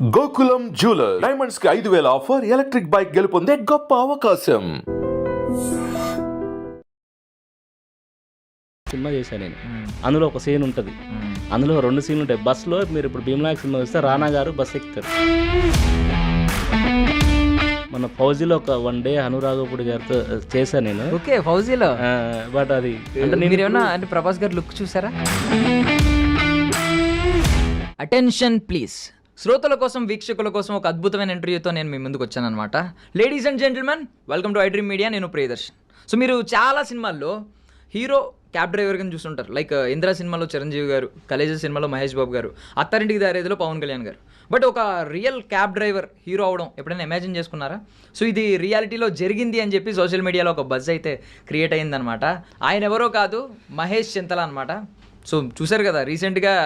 Gokulam jeweller diamonds కి 5,000 offer, electric bike గెలుపొందే గొప్ప అవకాశం. సినిమా చేశాను నేను. అందులో ఒక సీన్ ఉంటుంది, అందులో 2 సీన్లు ఉంటాయి. బస్సులో మీరు ఇప్పుడు భీమ్లాక్ సినిమా చూస్తే రానా గారు బస్ ఎక్కుతారు. మన ఫౌజీలో ఒక 1 డే అనురాగపుడి గారితో చేశాను నేను. ఓకే, ఫౌజీలో. బట్ అది అంటే మీరు ఏమన్నా అంటే ప్రభాస్ గారు లుక్ చూసారా? Attention please. శ్రోతల కోసం, వీక్షకుల కోసం ఒక అద్భుతమైన ఇంటర్వ్యూతో నేను మీ ముందుకు వచ్చాను అనమాట. Ladies and gentlemen, welcome to iDream media. నేను ప్రియదర్శన్. సో మీరు చాలా సినిమాల్లో హీరో క్యాబ్ డ్రైవర్ గా చూస్తుంటారు. లైక్ ఇంద్రా సినిమాలో చిరంజీవి గారు, కలేజా సినిమాలో మహేష్ బాబు గారు, అత్తారింటికి దారేదిలో పవన్ కళ్యాణ్ గారు. బట్ ఒక రియల్ క్యాబ్ డ్రైవర్ హీరో అవడం ఎప్పుడైనా ఇమాజిన్ చేసుకున్నారా? సో ఇది రియాలిటీలో జరిగింది అని చెప్పి సోషల్ మీడియాలో ఒక బజ్ అయితే క్రియేట్ అయిందనమాట. ఆయన ఎవరో కాదు, మహేష్ చింతల అనమాట. సో చూసారు కదా, రీసెంట్గా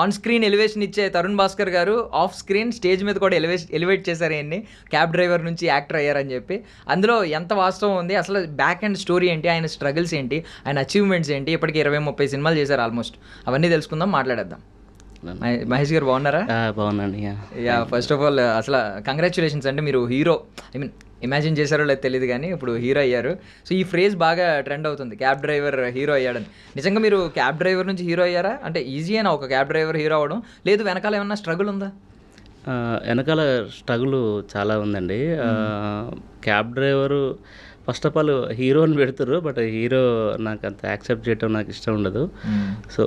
ఆన్ స్క్రీన్ ఎలివేషన్ ఇచ్చే తరుణ్ భాస్కర్ గారు ఆఫ్ స్క్రీన్ స్టేజ్ మీద కూడా ఎలివేట్ చేశారు ఆయన్ని, క్యాబ్ డ్రైవర్ నుంచి యాక్టర్ అయ్యారని చెప్పి. అందులో ఎంత వాస్తవం ఉంది, అసలు బ్యాక్ అండ్ స్టోరీ ఏంటి, ఆయన స్ట్రగుల్స్ ఏంటి, ఆయన అచీవ్మెంట్స్ ఏంటి, ఇప్పటికి 20-30 సినిమాలు చేశారు ఆల్మోస్ట్. అవన్నీ తెలుసుకుందాం, మాట్లాడేద్దాం. మహేష్ గారు బాగున్నారా? బాగున్నాండి. యా, ఫస్ట్ ఆఫ్ ఆల్ అసలు కంగ్రాచులేషన్స్ అండి. మీరు హీరో, ఐ మీన్ ఇమాజిన్ చేశారో లేదు తెలియదు కానీ ఇప్పుడు హీరో అయ్యారు. సో ఈ ఫ్రేజ్ బాగా ట్రెండ్ అవుతుంది, క్యాబ్ డ్రైవర్ హీరో అయ్యాడని. నిజంగా మీరు క్యాబ్ డ్రైవర్ నుంచి హీరో అయ్యారా? అంటే ఈజీ అయినా ఒక క్యాబ్ డ్రైవర్ హీరో అవ్వడం, లేదు వెనకాల ఏమన్నా స్ట్రగుల్ ఉందా? వెనకాల స్ట్రగుల్ చాలా ఉందండి. Cab driver first of all హీరోని పెడుతుర్రు, బట్ హీరో నాకు అంత యాక్సెప్ట్ చేయడం నాకు ఇష్టం ఉండదు. సో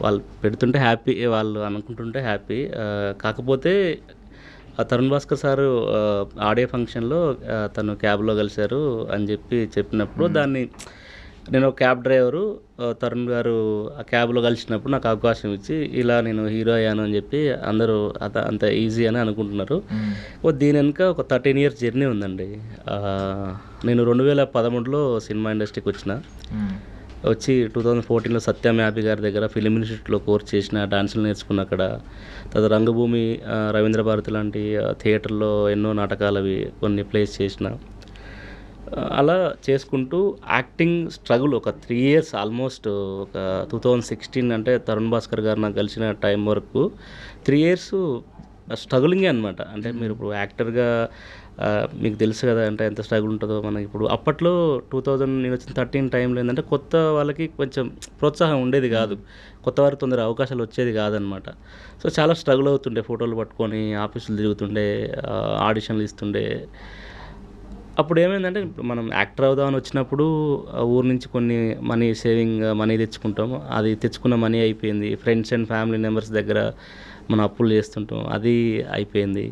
వాళ్ళు పెడుతుంటే హ్యాపీ, వాళ్ళు అనుకుంటుంటే హ్యాపీ. కాకపోతే తరుణ్ భాస్కర్ సారు ఆడియో ఫంక్షన్లో తను క్యాబ్లో కలిశారు అని చెప్పినప్పుడు దాన్ని నేను ఒక క్యాబ్ డ్రైవరు, తరుణ్ గారు ఆ క్యాబ్లో కలిసినప్పుడు నాకు అవకాశం ఇచ్చి ఇలా నేను హీరో అయ్యాను అని చెప్పి అందరూ అంత ఈజీ అని అనుకుంటున్నారు. దీని వెనుక ఒక 13 years జర్నీ ఉందండి. నేను 2013లో సినిమా ఇండస్ట్రీకి వచ్చి 2014లో సత్యం యాపి గారి దగ్గర ఫిలిం ఇన్స్టిట్యూట్లో కోర్స్ చేసిన, డాన్సులు నేర్చుకున్న అక్కడ. తర్వాత రంగభూమి, రవీంద్ర భారతి లాంటి థియేటర్లో ఎన్నో నాటకాలు అవి కొన్ని ప్లేస్ చేసిన. అలా చేసుకుంటూ యాక్టింగ్ స్ట్రగుల్ ఒక 3 years ఆల్మోస్ట్, ఒక 2016 అంటే తరుణ్ భాస్కర్ గారు నాకు కలిసిన టైం వరకు 3 years స్ట్రగులింగే అనమాట. అంటే మీరు ఇప్పుడు యాక్టర్గా మీకు తెలుసు కదా అంటే ఎంత స్ట్రగుల్ ఉంటుందో మనకి. ఇప్పుడు అప్పట్లో 2013 టైంలో ఏంటంటే కొత్త వాళ్ళకి కొంచెం ప్రోత్సాహం ఉండేది కాదు, కొత్త వారికి తొందర అవకాశాలు వచ్చేది కాదనమాట. సో చాలా స్ట్రగుల్ అవుతుండే, ఫోటోలు పట్టుకొని ఆఫీసులు తిరుగుతుండే, ఆడిషన్లు ఇస్తుండే. అప్పుడు ఏమైందంటే మనం యాక్టర్ అవుదామని వచ్చినప్పుడు ఊరు నుంచి కొన్ని మనీ తెచ్చుకుంటాము. అది తెచ్చుకున్న మనీ అయిపోయింది. ఫ్రెండ్స్ అండ్ ఫ్యామిలీ మెంబర్స్ దగ్గర మనం అప్పులు చేస్తుంటాం, అది అయిపోయింది.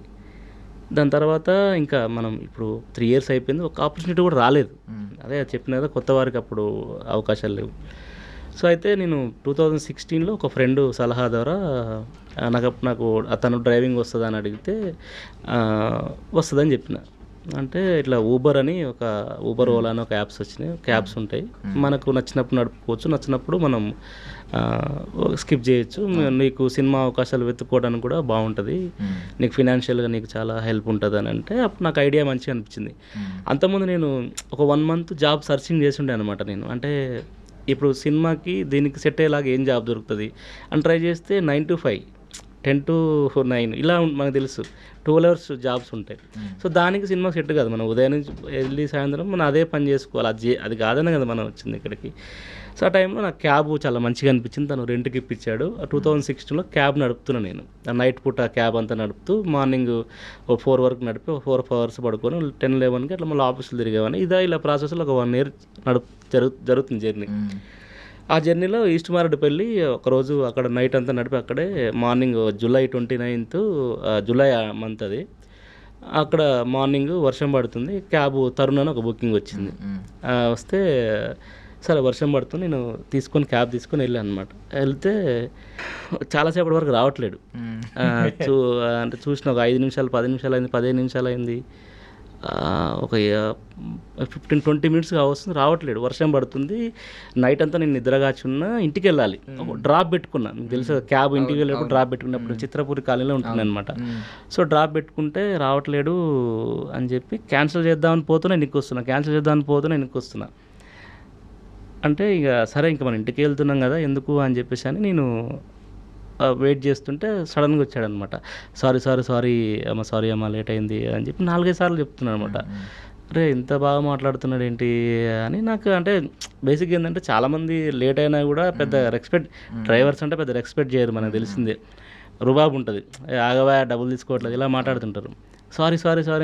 దాని తర్వాత ఇంకా మనం ఇప్పుడు 3 years అయిపోయింది, ఒక ఆపర్చునిటీ కూడా రాలేదు. అదే చెప్పిన కదా, కొత్త వారికి అప్పుడు అవకాశాలు లేవు. సో అయితే నేను 2016లో ఒక ఫ్రెండ్ సలహా ద్వారా నాకు అతను డ్రైవింగ్ వస్తుందా అని అడిగితే వస్తుందని చెప్పిన. అంటే ఇట్లా ఊబర్ అని ఊబర్ ఓలా అని ఒక యాప్స్ వచ్చినాయి, క్యాబ్స్ ఉంటాయి. మనకు నచ్చినప్పుడు నడుపుకోవచ్చు, నచ్చినప్పుడు మనం స్కిప్ చేయొచ్చు. నీకు సినిమా అవకాశాలు వెతుక్కోవడానికి కూడా బాగుంటుంది, నీకు ఫినాన్షియల్గా నీకు చాలా హెల్ప్ ఉంటుంది అని అంటే అప్పుడు నాకు ఐడియా మంచిగా అనిపించింది. అంతకుముందు నేను ఒక 1 month జాబ్ సర్చింగ్ చేసి ఉండే అనమాట నేను. అంటే ఇప్పుడు సినిమాకి దీనికి సెట్ అయ్యేలాగా ఏం జాబ్ దొరుకుతుంది అని ట్రై చేస్తే 9 to 5, 10 to 9 ఇలా మనకు తెలుసు, 12 hours జాబ్స్ ఉంటాయి. సో దానికి సినిమా సెట్ కాదు. మనం ఉదయం నుంచి వెళ్ళి సాయంత్రం మనం అదే పని చేసుకోవాలి. అది కాదనే కదా మనం వచ్చింది ఇక్కడికి. సో ఆ టైంలో నాకు క్యాబ్ చాలా మంచిగా అనిపించింది, తను రెంట్కి ఇప్పించాడు. 2016లో క్యాబ్ నడుపుతున్నాను నేను. నైట్ పూట క్యాబ్ అంతా నడుపుతూ మార్నింగ్ 4 వరకు నడిపి 4 hours పడుకొని 10-11కి అట్లా మళ్ళీ ఆఫీసులు తిరిగేవాడిని. ఇలా ప్రాసెస్లో ఒక 1 year జరుగుతుంది జర్నీ. ఆ జర్నీలో ఈస్ట్ మారేడుపల్లి ఒకరోజు అక్కడ నైట్ అంతా నడిపి అక్కడే morning July 29th, July month అది. అక్కడ మార్నింగ్ వర్షం పడుతుంది, క్యాబ్ తరుణ్ అని ఒక బుకింగ్ వచ్చింది. వస్తే సరే వర్షం పడుతుంది, నేను క్యాబ్ తీసుకొని వెళ్ళాను అనమాట. వెళ్తే చాలాసేపటి వరకు రావట్లేడు. అంటే చూసిన ఒక 5 నిమిషాలు 10 నిమిషాలు అయింది, 15 నిమిషాలు అయింది, ఒక 15-20 minutes వస్తుంది, రావట్లేడు. వర్షం పడుతుంది, నైట్ అంతా నేను నిద్రగాచున్నా. ఇంటికి వెళ్ళాలి, డ్రాప్ పెట్టుకున్నా. మీకు తెలుసు క్యాబ్ ఇంటికి వెళ్ళేప్పుడు డ్రాప్ పెట్టుకున్నప్పుడు చిత్రపూరి కాలనీలో ఉంటుంది అనమాట. సో డ్రాప్ పెట్టుకుంటే రావట్లేడు అని చెప్పి క్యాన్సిల్ చేద్దామని పోతున్నా, ఎన్నికి వస్తున్నా. అంటే ఇక సరే, ఇంకా మన ఇంటికి వెళ్తున్నాం కదా ఎందుకు అని చెప్పేసి అని నేను వెయిట్ చేస్తుంటే సడన్గా వచ్చాడనమాట. సారీ అమ్మ లేట్ అయింది అని చెప్పి 4-5 సార్లు చెప్తున్నాడు అనమాట. అరే ఇంత బాగా మాట్లాడుతున్నాడు ఏంటి అని నాకు అంటే బేసిక్గా ఏంటంటే చాలామంది లేట్ అయినా కూడా పెద్ద రెస్పెక్ట్, డ్రైవర్స్ అంటే పెద్ద రెస్పెక్ట్ చేయరు, మనకు తెలిసిందే. రుబాబు ఉంటుంది, ఆగవా డబ్బులు తీసుకోవట్లేదు ఇలా మాట్లాడుతుంటారు. సారీ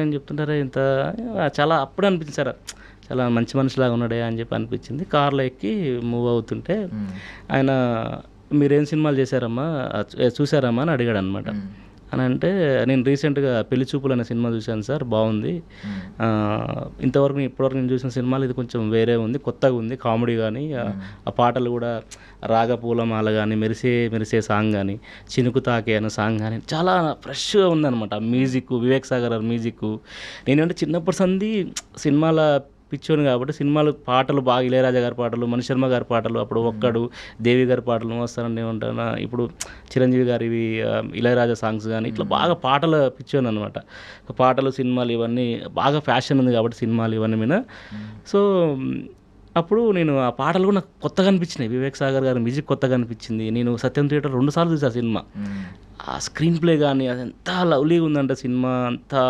అని చెప్తుంటారే ఇంత చాలా అప్పుడే అనిపించింది సార్, చాలా మంచి మనిషిలాగా ఉన్నాడే అని చెప్పి అనిపించింది. కార్లో ఎక్కి మూవ్ అవుతుంటే ఆయన మీరేం సినిమాలు చేశారమ్మా చూసారమ్మా అని అడిగాడు అనమాట. అని అంటే నేను రీసెంట్గా పెళ్లి చూపులు అనే సినిమా చూశాను సార్, బాగుంది. ఇప్పటివరకు నేను చూసిన సినిమాలు ఇది కొంచెం వేరే ఉంది, కొత్తగా ఉంది, కామెడీ కానీ ఆ పాటలు కూడా రాగపూలమాల కానీ మెరిసే సాంగ్ కానీ చినుకు తాకే అనే సాంగ్ కానీ చాలా ఫ్రెష్గా ఉందన్నమాట. Music Vivek Sagar music. నేనంటే చిన్నప్పటి సంది సినిమాల పిచ్చోని కాబట్టి సినిమాలు పాటలు బాగా ఇళయరాజా గారి పాటలు, మణి శర్మ గారి పాటలు, అప్పుడు ఒక్కడు దేవి గారి పాటలు వస్తానని ఉంటాను. ఇప్పుడు చిరంజీవి గారివి ఇళయరాజా సాంగ్స్ కానీ ఇట్లా బాగా పాటలు పిచ్చోని అనమాట. పాటలు సినిమాలు ఇవన్నీ బాగా ఫ్యాషన్ ఉంది కాబట్టి సినిమాలు ఇవన్నీ మీద. సో అప్పుడు నేను ఆ పాటలు కూడా నాకు కొత్తగా అనిపించినాయి. వివేక్ సాగర్ గారి మ్యూజిక్ కొత్తగా అనిపించింది. నేను సత్యం థియేటర్ 2 సార్లు చూసా సినిమా. ఆ స్క్రీన్ ప్లే కానీ అది ఎంత లవ్లీగా ఉందంటే సినిమా అంతా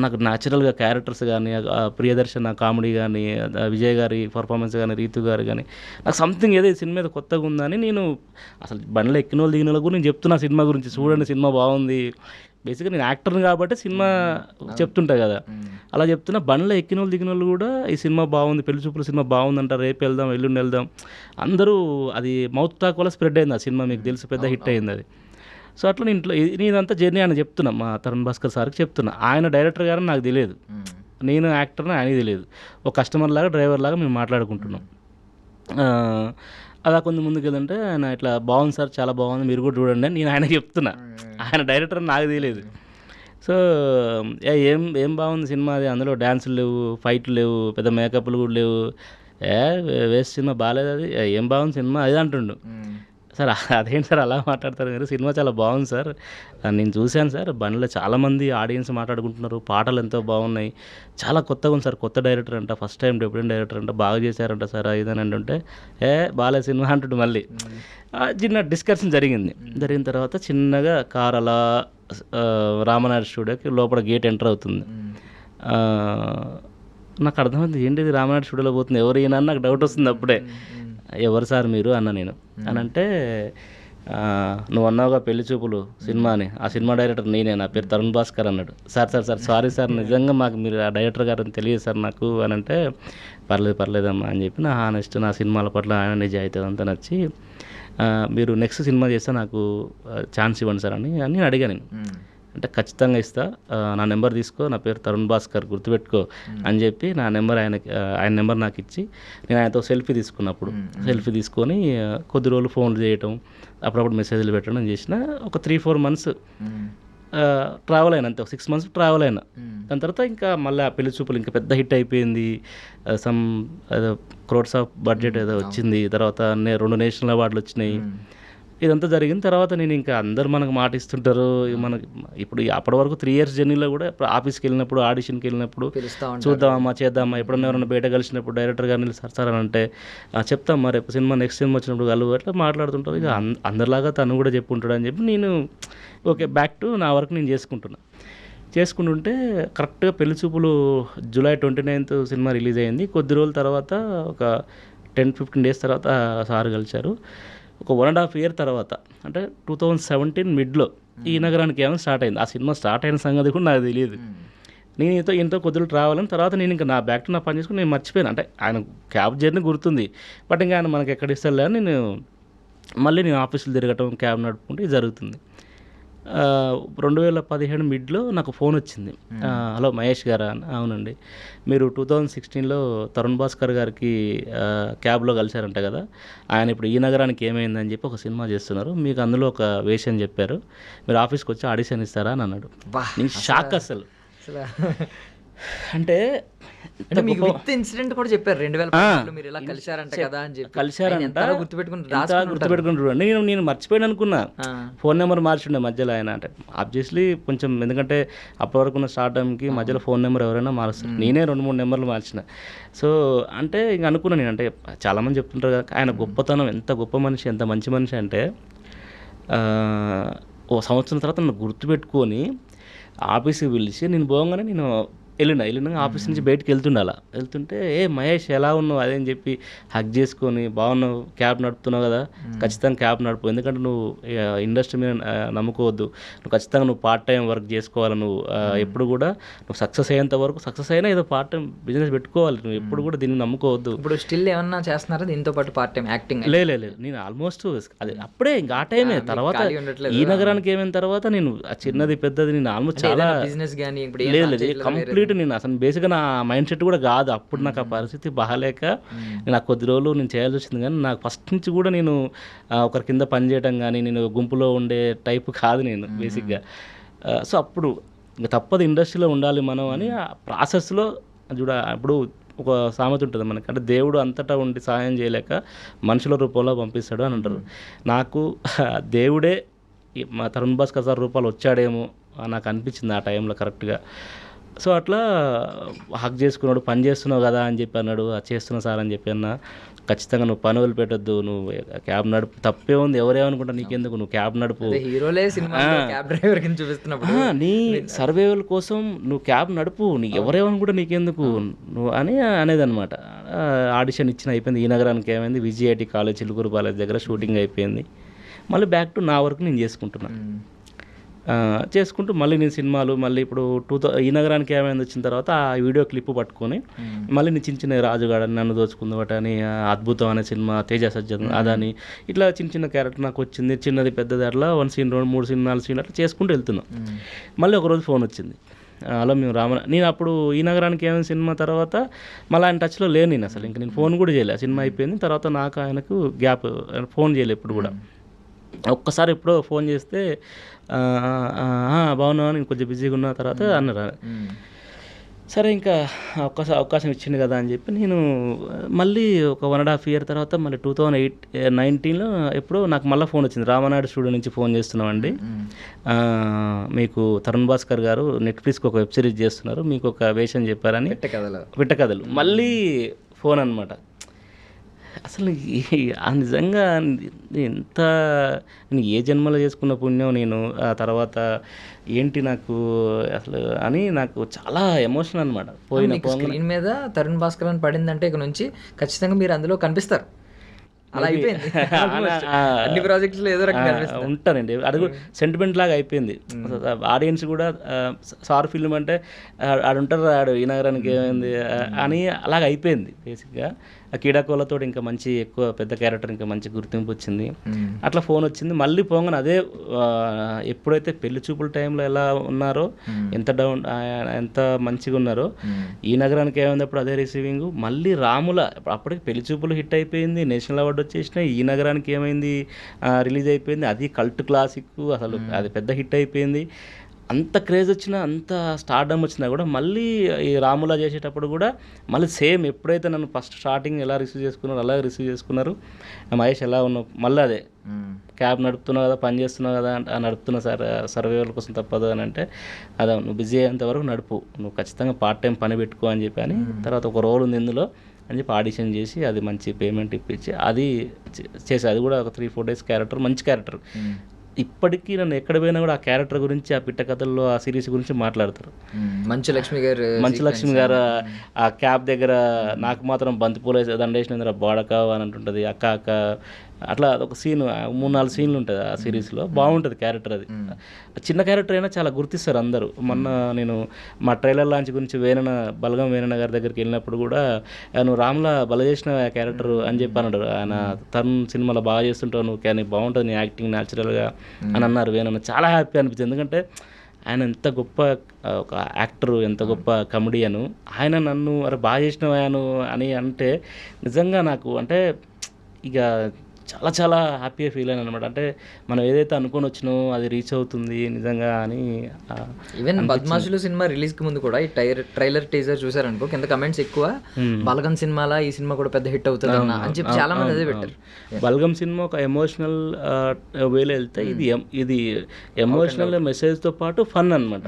నాకు న్యాచురల్గా క్యారెక్టర్స్ కానీ ప్రియదర్శన కామెడీ కానీ విజయ్ గారి పర్ఫార్మెన్స్ కానీ రీతు గారు కానీ నాకు సంథింగ్ ఏదో సినిమా మీద కొత్తగా ఉందని నేను అసలు బండ్లో ఎక్కిన వాళ్ళు దిగిన వాళ్ళు కూడా నేను చెప్తున్నా సినిమా గురించి, చూడండి సినిమా బాగుంది. బేసిక్గా నేను యాక్టర్ని కాబట్టి సినిమా చెప్తుంటా కదా, అలా చెప్తున్నా. బండ్లో ఎక్కిన వాళ్ళు దిగిన వాళ్ళు కూడా ఈ సినిమా బాగుంది, పెళ్లి చూపుల సినిమా బాగుందంట, రేపు వెళ్దాం ఎల్లుండి వెళ్దాం అందరూ. అది మౌత్ టాక్ వల్ల స్ప్రెడ్ అయింది ఆ సినిమా, మీకు తెలుసు పెద్ద హిట్ అయింది అది. సో అట్లా నేనంతా జర్నీ ఆయన చెప్తున్నా, మా తరుణ్ భాస్కర్ సార్కి చెప్తున్నా. ఆయన డైరెక్టర్ గారని నాకు తెలియదు, నేను యాక్టర్ని ఆయనకి తెలియదు. ఒక కస్టమర్ లాగా డ్రైవర్ లాగా మేము మాట్లాడుకుంటున్నాం. అలా కొంచెం ముందుకు వెళ్తుంటే ఆయన ఇట్లా బాగుంది సార్, చాలా బాగుంది, మీరు కూడా చూడండి అని నేను ఆయనకి చెప్తున్నా. ఆయన డైరెక్టర్ అని నాకు తెలియదు. సో ఏం బాగుంది సినిమా, అది అందులో డ్యాన్సులు లేవు, ఫైట్లు లేవు, పెద్ద మేకప్లు కూడా లేవు, వేస్ట్ సినిమా బాగాలేదు, అది ఏం బాగుంది సినిమా అది అంటుండు. సార్ అదేంటి సార్ అలా మాట్లాడతారు మీరు, సినిమా చాలా బాగుంది సార్, నేను చూశాను సార్, బండ్లో చాలామంది ఆడియన్స్ మాట్లాడుకుంటున్నారు, పాటలు ఎంతో బాగున్నాయి, చాలా కొత్తగా ఉంది సార్, కొత్త డైరెక్టర్ అంట, ఫస్ట్ టైం డెబ్యూటీ డైరెక్టర్ అంట, బాగా చేశారంట సార్ ఇదని అంటుంటే బాగాలేదు సినిమా అంటుండు. మళ్ళీ చిన్న డిస్కషన్ జరిగిన తర్వాత చిన్నగా కార్ అలా రామనాయుడు స్టూడియోకి లోపల గేట్ ఎంటర్ అవుతుంది. నాకు అర్థమైంది ఏంటిది రామనాయుడు స్టూడియోలో పోతుంది, ఎవరు ఈయన అని నాకు డౌట్ వస్తుంది. అప్పుడే ఎవరు సార్ మీరు అన్న నేను అని అంటే, నువ్వు అన్నావుగా పెళ్లి చూపులు సినిమా అని, ఆ సినిమా డైరెక్టర్ నేనే, నా పేరు తరుణ్ భాస్కర్ అన్నాడు. సార్ సారీ సార్, నిజంగా మాకు మీరు ఆ డైరెక్టర్ గారు అని తెలియదు సార్ నాకు అని అంటే, పర్లేదమ్మా అని చెప్పి నా హానెస్ట్, నా సినిమాల పట్ల ఆయన నిజాయితీ అంతా నచ్చి, మీరు నెక్స్ట్ సినిమా చేస్తే నాకు ఛాన్స్ ఇవ్వండి సార్ అని అడిగాను నేను. అంటే ఖచ్చితంగా ఇస్తా, నా నెంబర్ తీసుకో, నా పేరు తరుణ్ భాస్కర్ గుర్తుపెట్టుకో అని చెప్పి నా నెంబర్ ఆయన నెంబర్ నాకు ఇచ్చి, నేను ఆయనతో సెల్ఫీ తీసుకొని కొద్ది రోజులు ఫోన్లు చేయటం, అప్పుడప్పుడు మెసేజ్లు పెట్టడం చేసిన. ఒక 3-4 months ట్రావెల్ అయినా, అంతే 6 months ట్రావెల్ అయినా. దాని తర్వాత ఇంకా మళ్ళీ ఆ పెళ్లి చూపులు ఇంకా పెద్ద హిట్ అయిపోయింది, సమ్ ఏదో క్రోడ్స్ ఆఫ్ బడ్జెట్ ఏదో వచ్చింది, తర్వాత 2 నేషనల్ అవార్డులు వచ్చినాయి. ఇదంతా జరిగిన తర్వాత నేను ఇంకా అందరు మనకు మాట ఇస్తుంటారు, మనకి ఇప్పుడు అప్పటి వరకు 3 years జర్నీలో కూడా ఆఫీస్కి వెళ్ళినప్పుడు, ఆడిషన్కి వెళ్ళినప్పుడు చూద్దామమ్మా చేద్దామా, ఎప్పుడన్నా ఎవరైనా బయట కలిసినప్పుడు డైరెక్టర్ గారిని సార్ అని అంటే చెప్తామ్మా రేపు నెక్స్ట్ సినిమా వచ్చినప్పుడు కలువు అట్లా మాట్లాడుతుంటారు. ఇక అందరిలాగా తను కూడా చెప్పుంటాడు అని చెప్పి నేను ఓకే బ్యాక్ టు నా వర్క్ నేను చేసుకుంటుంటే కరెక్ట్గా పెళ్లి చూపులు July 29th సినిమా రిలీజ్ అయింది. కొద్ది రోజుల తర్వాత ఒక 10-15 days తర్వాత సార్ కలిశారు. ఒక 1.5 year తర్వాత అంటే 2017 midలో ఈ నగరానికి ఏమైనా స్టార్ట్ అయింది. ఆ సినిమా స్టార్ట్ అయిన సంగతి కూడా నాకు తెలియదు. నేను ఇంతో కొద్దిగా ట్రావెల్ అయిన తర్వాత నేను ఇంకా నా బ్యాక్ టు నా పని చేసుకుని నేను మర్చిపోయాను. అంటే ఆయన క్యాబ్ జర్నీ గుర్తుంది, బట్ ఇంకా ఆయన మనకి ఎక్కడ ఇస్తారులే అని నేను ఆఫీసులు తిరగటం, క్యాబ్ నడుపుకుంటే ఇది జరుగుతుంది. 2017 midలో నాకు ఫోన్ వచ్చింది. హలో మహేష్ గారా? అవునండి, మీరు 2016లో తరుణ్ భాస్కర్ గారికి క్యాబ్లో కలిశారంట కదా, ఆయన ఇప్పుడు ఈ నగరానికి ఏమైందని చెప్పి ఒక సినిమా చేస్తున్నారు, మీకు అందులో ఒక వేషం చెప్పారు, మీరు ఆఫీస్కి వచ్చి ఆడిషన్ ఇస్తారా అని అన్నాడు. నేను షాక్ అసలు. అంటే మీకు విత్ ఇన్సిడెంట్ కూడా చెప్పారు 2010లో మీరు ఇలా కలిశారంట కదా అని చెప్పి. కలిశారంట, గుర్తుపెట్టుకుని చూడండి. నేను మర్చిపోయాను అనుకున్నా, ఫోన్ నెంబర్ మార్చిండే మధ్యలో ఆయన. అంటే ఆబ్వియస్లీ కొంచెం, ఎందుకంటే అప్పటి వరకు ఉన్న స్టార్ట్ టైంకి మధ్యలో ఫోన్ నెంబర్ ఎవరైనా మారుస్తారు, నేనే 2-3 నెంబర్లు మార్చిన. సో అంటే ఇంక అనుకున్నాను నేను, అంటే చాలామంది చెప్తుంటారు కదా ఆయన గొప్పతనం, ఎంత గొప్ప మనిషి, ఎంత మంచి మనిషి అంటే ఓ సంవత్సరం తర్వాత నన్ను గుర్తుపెట్టుకొని ఆఫీస్కి పిలిచి నేను పోగానే నేను వెళ్ళినా ఆఫీస్ నుంచి బయటికి వెళ్తుంటే మహేష్ ఎలా ఉన్నావు అదేని చెప్పి హక్ చేసుకొని బాగున్నావు, క్యాబ్ నడుపుతున్నావు కదా, ఖచ్చితంగా క్యాబ్ నడుపు, ఎందుకంటే నువ్వు ఇండస్ట్రీ మీద నమ్ముకోవద్దు, నువ్వు ఖచ్చితంగా నువ్వు పార్ట్ టైం వర్క్ చేసుకోవాలి, నువ్వు ఎప్పుడు కూడా నువ్వు సక్సెస్ అయ్యేంత వరకు సక్సెస్ అయినా ఏదో పార్ట్ టైం బిజినెస్ పెట్టుకోవాలి, నువ్వు ఎప్పుడు కూడా దీన్ని నమ్ముకోవద్దు. ఇప్పుడు స్టిల్ ఏమన్నా చేస్తున్నారా దీంతో పాటు పార్ట్ టైం యాక్టింగ్? లేదు నేను ఆల్మోస్ట్ అది అప్పుడే ఇంకా ఆ టైమే. తర్వాత ఈ నగరానికి ఏమైనా తర్వాత నేను చిన్నది పెద్దది నేను ఆల్మోస్ట్ చాలా బిజినెస్ కానీ లేదు కంప్లీట్ నేను అసలు బేసిక్గా నా మైండ్ సెట్ కూడా కాదు అప్పుడు. నాకు ఆ పరిస్థితి బాగాలేక నేను కొద్ది రోజులు నేను చేయాల్సి వచ్చింది, కానీ నాకు ఫస్ట్ నుంచి కూడా నేను ఒకరి కింద పని చేయడం కానీ నేను గుంపులో ఉండే టైపు కాదు నేను బేసిక్గా. సో అప్పుడు ఇంకా తప్పదు ఇండస్ట్రీలో ఉండాలి మనం అని ఆ ప్రాసెస్లో ఇప్పుడు ఒక సామెత ఉంటుంది మనకి, అంటే దేవుడు అంతటా ఉండి సహాయం చేయలేక మనుషుల రూపంలో పంపిస్తాడు అని అంటారు. నాకు దేవుడే మా తరుణ్ భాస్కర్ సార్ రూపాలు వచ్చాడేమో నాకు అనిపించింది ఆ టైంలో కరెక్ట్గా. సో అట్లా హక్ చేసుకున్నాడు, పని చేస్తున్నావు కదా అని చెప్పి అన్నాడు, అది చేస్తున్నా సార్ అని చెప్పి అన్న, ఖచ్చితంగా నువ్వు పని వదిలిపెట్టద్దు, నువ్వు క్యాబ్ నడుపు, తప్పే ఉంది, ఎవరేమనుకుంటా నీకెందుకు, నువ్వు క్యాబ్ నడుపు, హీరోలే సినిమా క్యాబ్ డ్రైవర్ కింద చూపిస్తున్నప్పుడు నీ సర్వేవల్ కోసం నువ్వు క్యాబ్ నడుపు, నీకు ఎవరేమనుకుంటా నీకెందుకు నువ్వు అని అనేది అనమాట. ఆడిషన్ ఇచ్చిన అయిపోయింది. ఈ నగరానికి ఏమైంది, విజయఐటి కాలేజ్ చిలుకూరు కాలేజ్ దగ్గర షూటింగ్ అయిపోయింది. మళ్ళీ బ్యాక్ టు నా వర్క్ నేను చేసుకుంటూ మళ్ళీ నేను సినిమాలు మళ్ళీ ఇప్పుడు ఈ నగరానికి ఏమైంది వచ్చిన తర్వాత ఆ వీడియో క్లిప్ పట్టుకొని మళ్ళీ నేను చిన్న రాజుగాడని, నన్ను దోచుకుంది ఒకటి అని, అద్భుతం అనే సినిమా, తేజ సజ్జన్ అదని, ఇట్లా చిన్న క్యారెక్టర్ నాకు వచ్చింది, చిన్నది పెద్దది, అట్లా 1 సీన్ 2 3 సీన్ 4 సీన్ అట్లా చేసుకుంటూ వెళ్తున్నాం. మళ్ళీ ఒకరోజు ఫోన్ వచ్చింది, అలా మేము నేను అప్పుడు ఈ నగరానికి ఏమైనా సినిమా తర్వాత మళ్ళీ ఆయన టచ్లో లేను నేను అసలు, ఇంకా నేను ఫోన్ కూడా చేయలేదు, సినిమా అయిపోయింది తర్వాత నాకు ఆయనకు గ్యాప్, ఫోన్ చేయలేదు ఎప్పుడు కూడా. ఒక్కసారి ఎప్పుడో ఫోన్ చేస్తే బాగున్నావా, నేను కొంచెం బిజీగా ఉన్న తర్వాత అన్నారు. సరే ఇంకా అవకాశం ఇచ్చింది కదా అని చెప్పి నేను మళ్ళీ ఒక 1.5 year తర్వాత మళ్ళీ 2019లో ఎప్పుడో నాకు మళ్ళీ ఫోన్ వచ్చింది, రామనాయుడు స్టూడియో నుంచి ఫోన్ చేస్తున్నామండి, మీకు తరుణ్ భాస్కర్ గారు నెట్ఫ్లిక్స్కి ఒక వెబ్ సిరీస్ చేస్తున్నారు, మీకు ఒక వేషం చెప్పారని, పిట్టకథలు మళ్ళీ ఫోన్ అనమాట. అసలు నిజంగా ఎంత నేను ఏ జన్మలో చేసుకున్న పుణ్యం నేను, ఆ తర్వాత ఏంటి నాకు అసలు అని నాకు చాలా ఎమోషన్ అనమాట. స్క్రీన్ మీద తరుణ్ భాస్కర్ అని పడిందంటే ఇక నుంచి ఖచ్చితంగా మీరు అందులో కనిపిస్తారు, అలా అయిపోయింది. అన్ని ప్రాజెక్ట్స్లో ఏదో రకంగా ఉంటానండి. అది సెంటిమెంట్ లాగా అయిపోయింది. ఆడియన్స్ కూడా సార్ ఫిల్మ్ అంటే ఆడుంటారు, ఆడు ఈ నగరానికి ఏమైంది అని అలాగ అయిపోయింది బేసిక్గా. ఆ కీడాకోలతో ఇంకా మంచి ఎక్కువ పెద్ద క్యారెక్టర్ ఇంకా మంచి గుర్తింపు వచ్చింది. అట్లా ఫోన్ వచ్చింది. మళ్ళీ పోగానే అదే ఎప్పుడైతే పెళ్లి చూపుల టైంలో ఎలా ఉన్నారో, ఎంత మంచిగా ఉన్నారో, ఈ నగరానికి ఏమైనప్పుడు అదే రిసీవింగ్. మళ్ళీ రాముల అప్పటికి పెళ్లి చూపులు హిట్ అయిపోయింది, నేషనల్ అవార్డు వచ్చేసినాయి. ఈ నగరానికి ఏమైంది రిలీజ్ అయిపోయింది, అది కల్ట్ క్లాసిక్, అసలు అది పెద్ద హిట్ అయిపోయింది. అంత క్రేజ్ వచ్చినా, అంత స్టార్డమ్ వచ్చినా కూడా మళ్ళీ ఈ రాములా చేసేటప్పుడు కూడా మళ్ళీ సేమ్ ఎప్పుడైతే నన్ను ఫస్ట్ స్టార్టింగ్ ఎలా రిసీవ్ చేసుకున్నారో అలాగే రిసీవ్ చేసుకున్నారు. మహేష్ ఎలా ఉన్నావు, మళ్ళీ అదే క్యాబ్ నడుపుతున్నావు కదా, పని చేస్తున్నావు కదా, నడుపుతున్నా సార్, సర్వేవల్ కోసం తప్పదు అని అంటే, అదే నువ్వు బిజీ అయ్యేంత వరకు నడుపు, నువ్వు ఖచ్చితంగా పార్ట్ టైం పని పెట్టుకో అని చెప్పి అని, తర్వాత ఒక రోల్ ఉంది ఇందులో అని చెప్పి ఆడిషన్ చేసి అది మంచి పేమెంట్ ఇప్పించి అది చేసి, అది కూడా ఒక 3-4 days క్యారెక్టర్, మంచి క్యారెక్టర్. ఇప్పటికీ నన్ను ఎక్కడ పోయినా కూడా ఆ క్యారెక్టర్ గురించి, ఆ పిట్ట కథల్లో ఆ సిరీస్ గురించి మాట్లాడతారు. మంచు లక్ష్మి గారు ఆ క్యాబ్ దగ్గర నాకు మాత్రం బంతిపూల దండేసిన బాడక అని అంటుంటుంది, అక్క అక్క, అట్లా ఒక సీన్ 3-4 సీన్లు ఉంటుంది ఆ సిరీస్లో. బాగుంటుంది క్యారెక్టర్. అది చిన్న క్యారెక్టర్ అయినా చాలా గుర్తిస్తారు అందరూ. మొన్న నేను మా ట్రైలర్ లాంచ్ గురించి బలగం వేణన్న గారి దగ్గరికి వెళ్ళినప్పుడు కూడా, నువ్వు రామ్లా బల చేసిన క్యారెక్టర్ అని చెప్పి అన్నాడు ఆయన. తరుణ్ సినిమాలో బాగా చేస్తుంటావు నువ్వు, కానీ బాగుంటుంది నీ యాక్టింగ్ న్యాచురల్గా అని అన్నారు వేణన్న. చాలా హ్యాపీ అనిపించింది, ఎందుకంటే ఆయన ఎంత గొప్ప ఒక యాక్టరు, ఎంత గొప్ప కమెడియను. ఆయన నన్ను అరే బాగా చేసినవాను అని అంటే నిజంగా నాకు అంటే ఇక చాలా చాలా హ్యాపీగా ఫీల్ అయ్యాను అనమాట. అంటే మనం ఏదైతే అనుకొని వచ్చినామో అది రీచ్ అవుతుంది నిజంగా అని. ఈవెన్ బద్మాషులు సినిమా రిలీజ్కి ముందు కూడా ఈ ట్రైలర్ టీజర్ చూసారనుకో, కింద కమెంట్స్ ఎక్కువ బలగం సినిమాలా ఈ సినిమా కూడా పెద్ద హిట్ అవుతుంది అని చెప్పి చాలా మంది అదే పెట్టారు. బలగం సినిమా ఒక ఎమోషనల్ వేలో వెళ్తే, ఇది ఎమోషనల్ మెసేజ్తో పాటు ఫన్ అనమాట,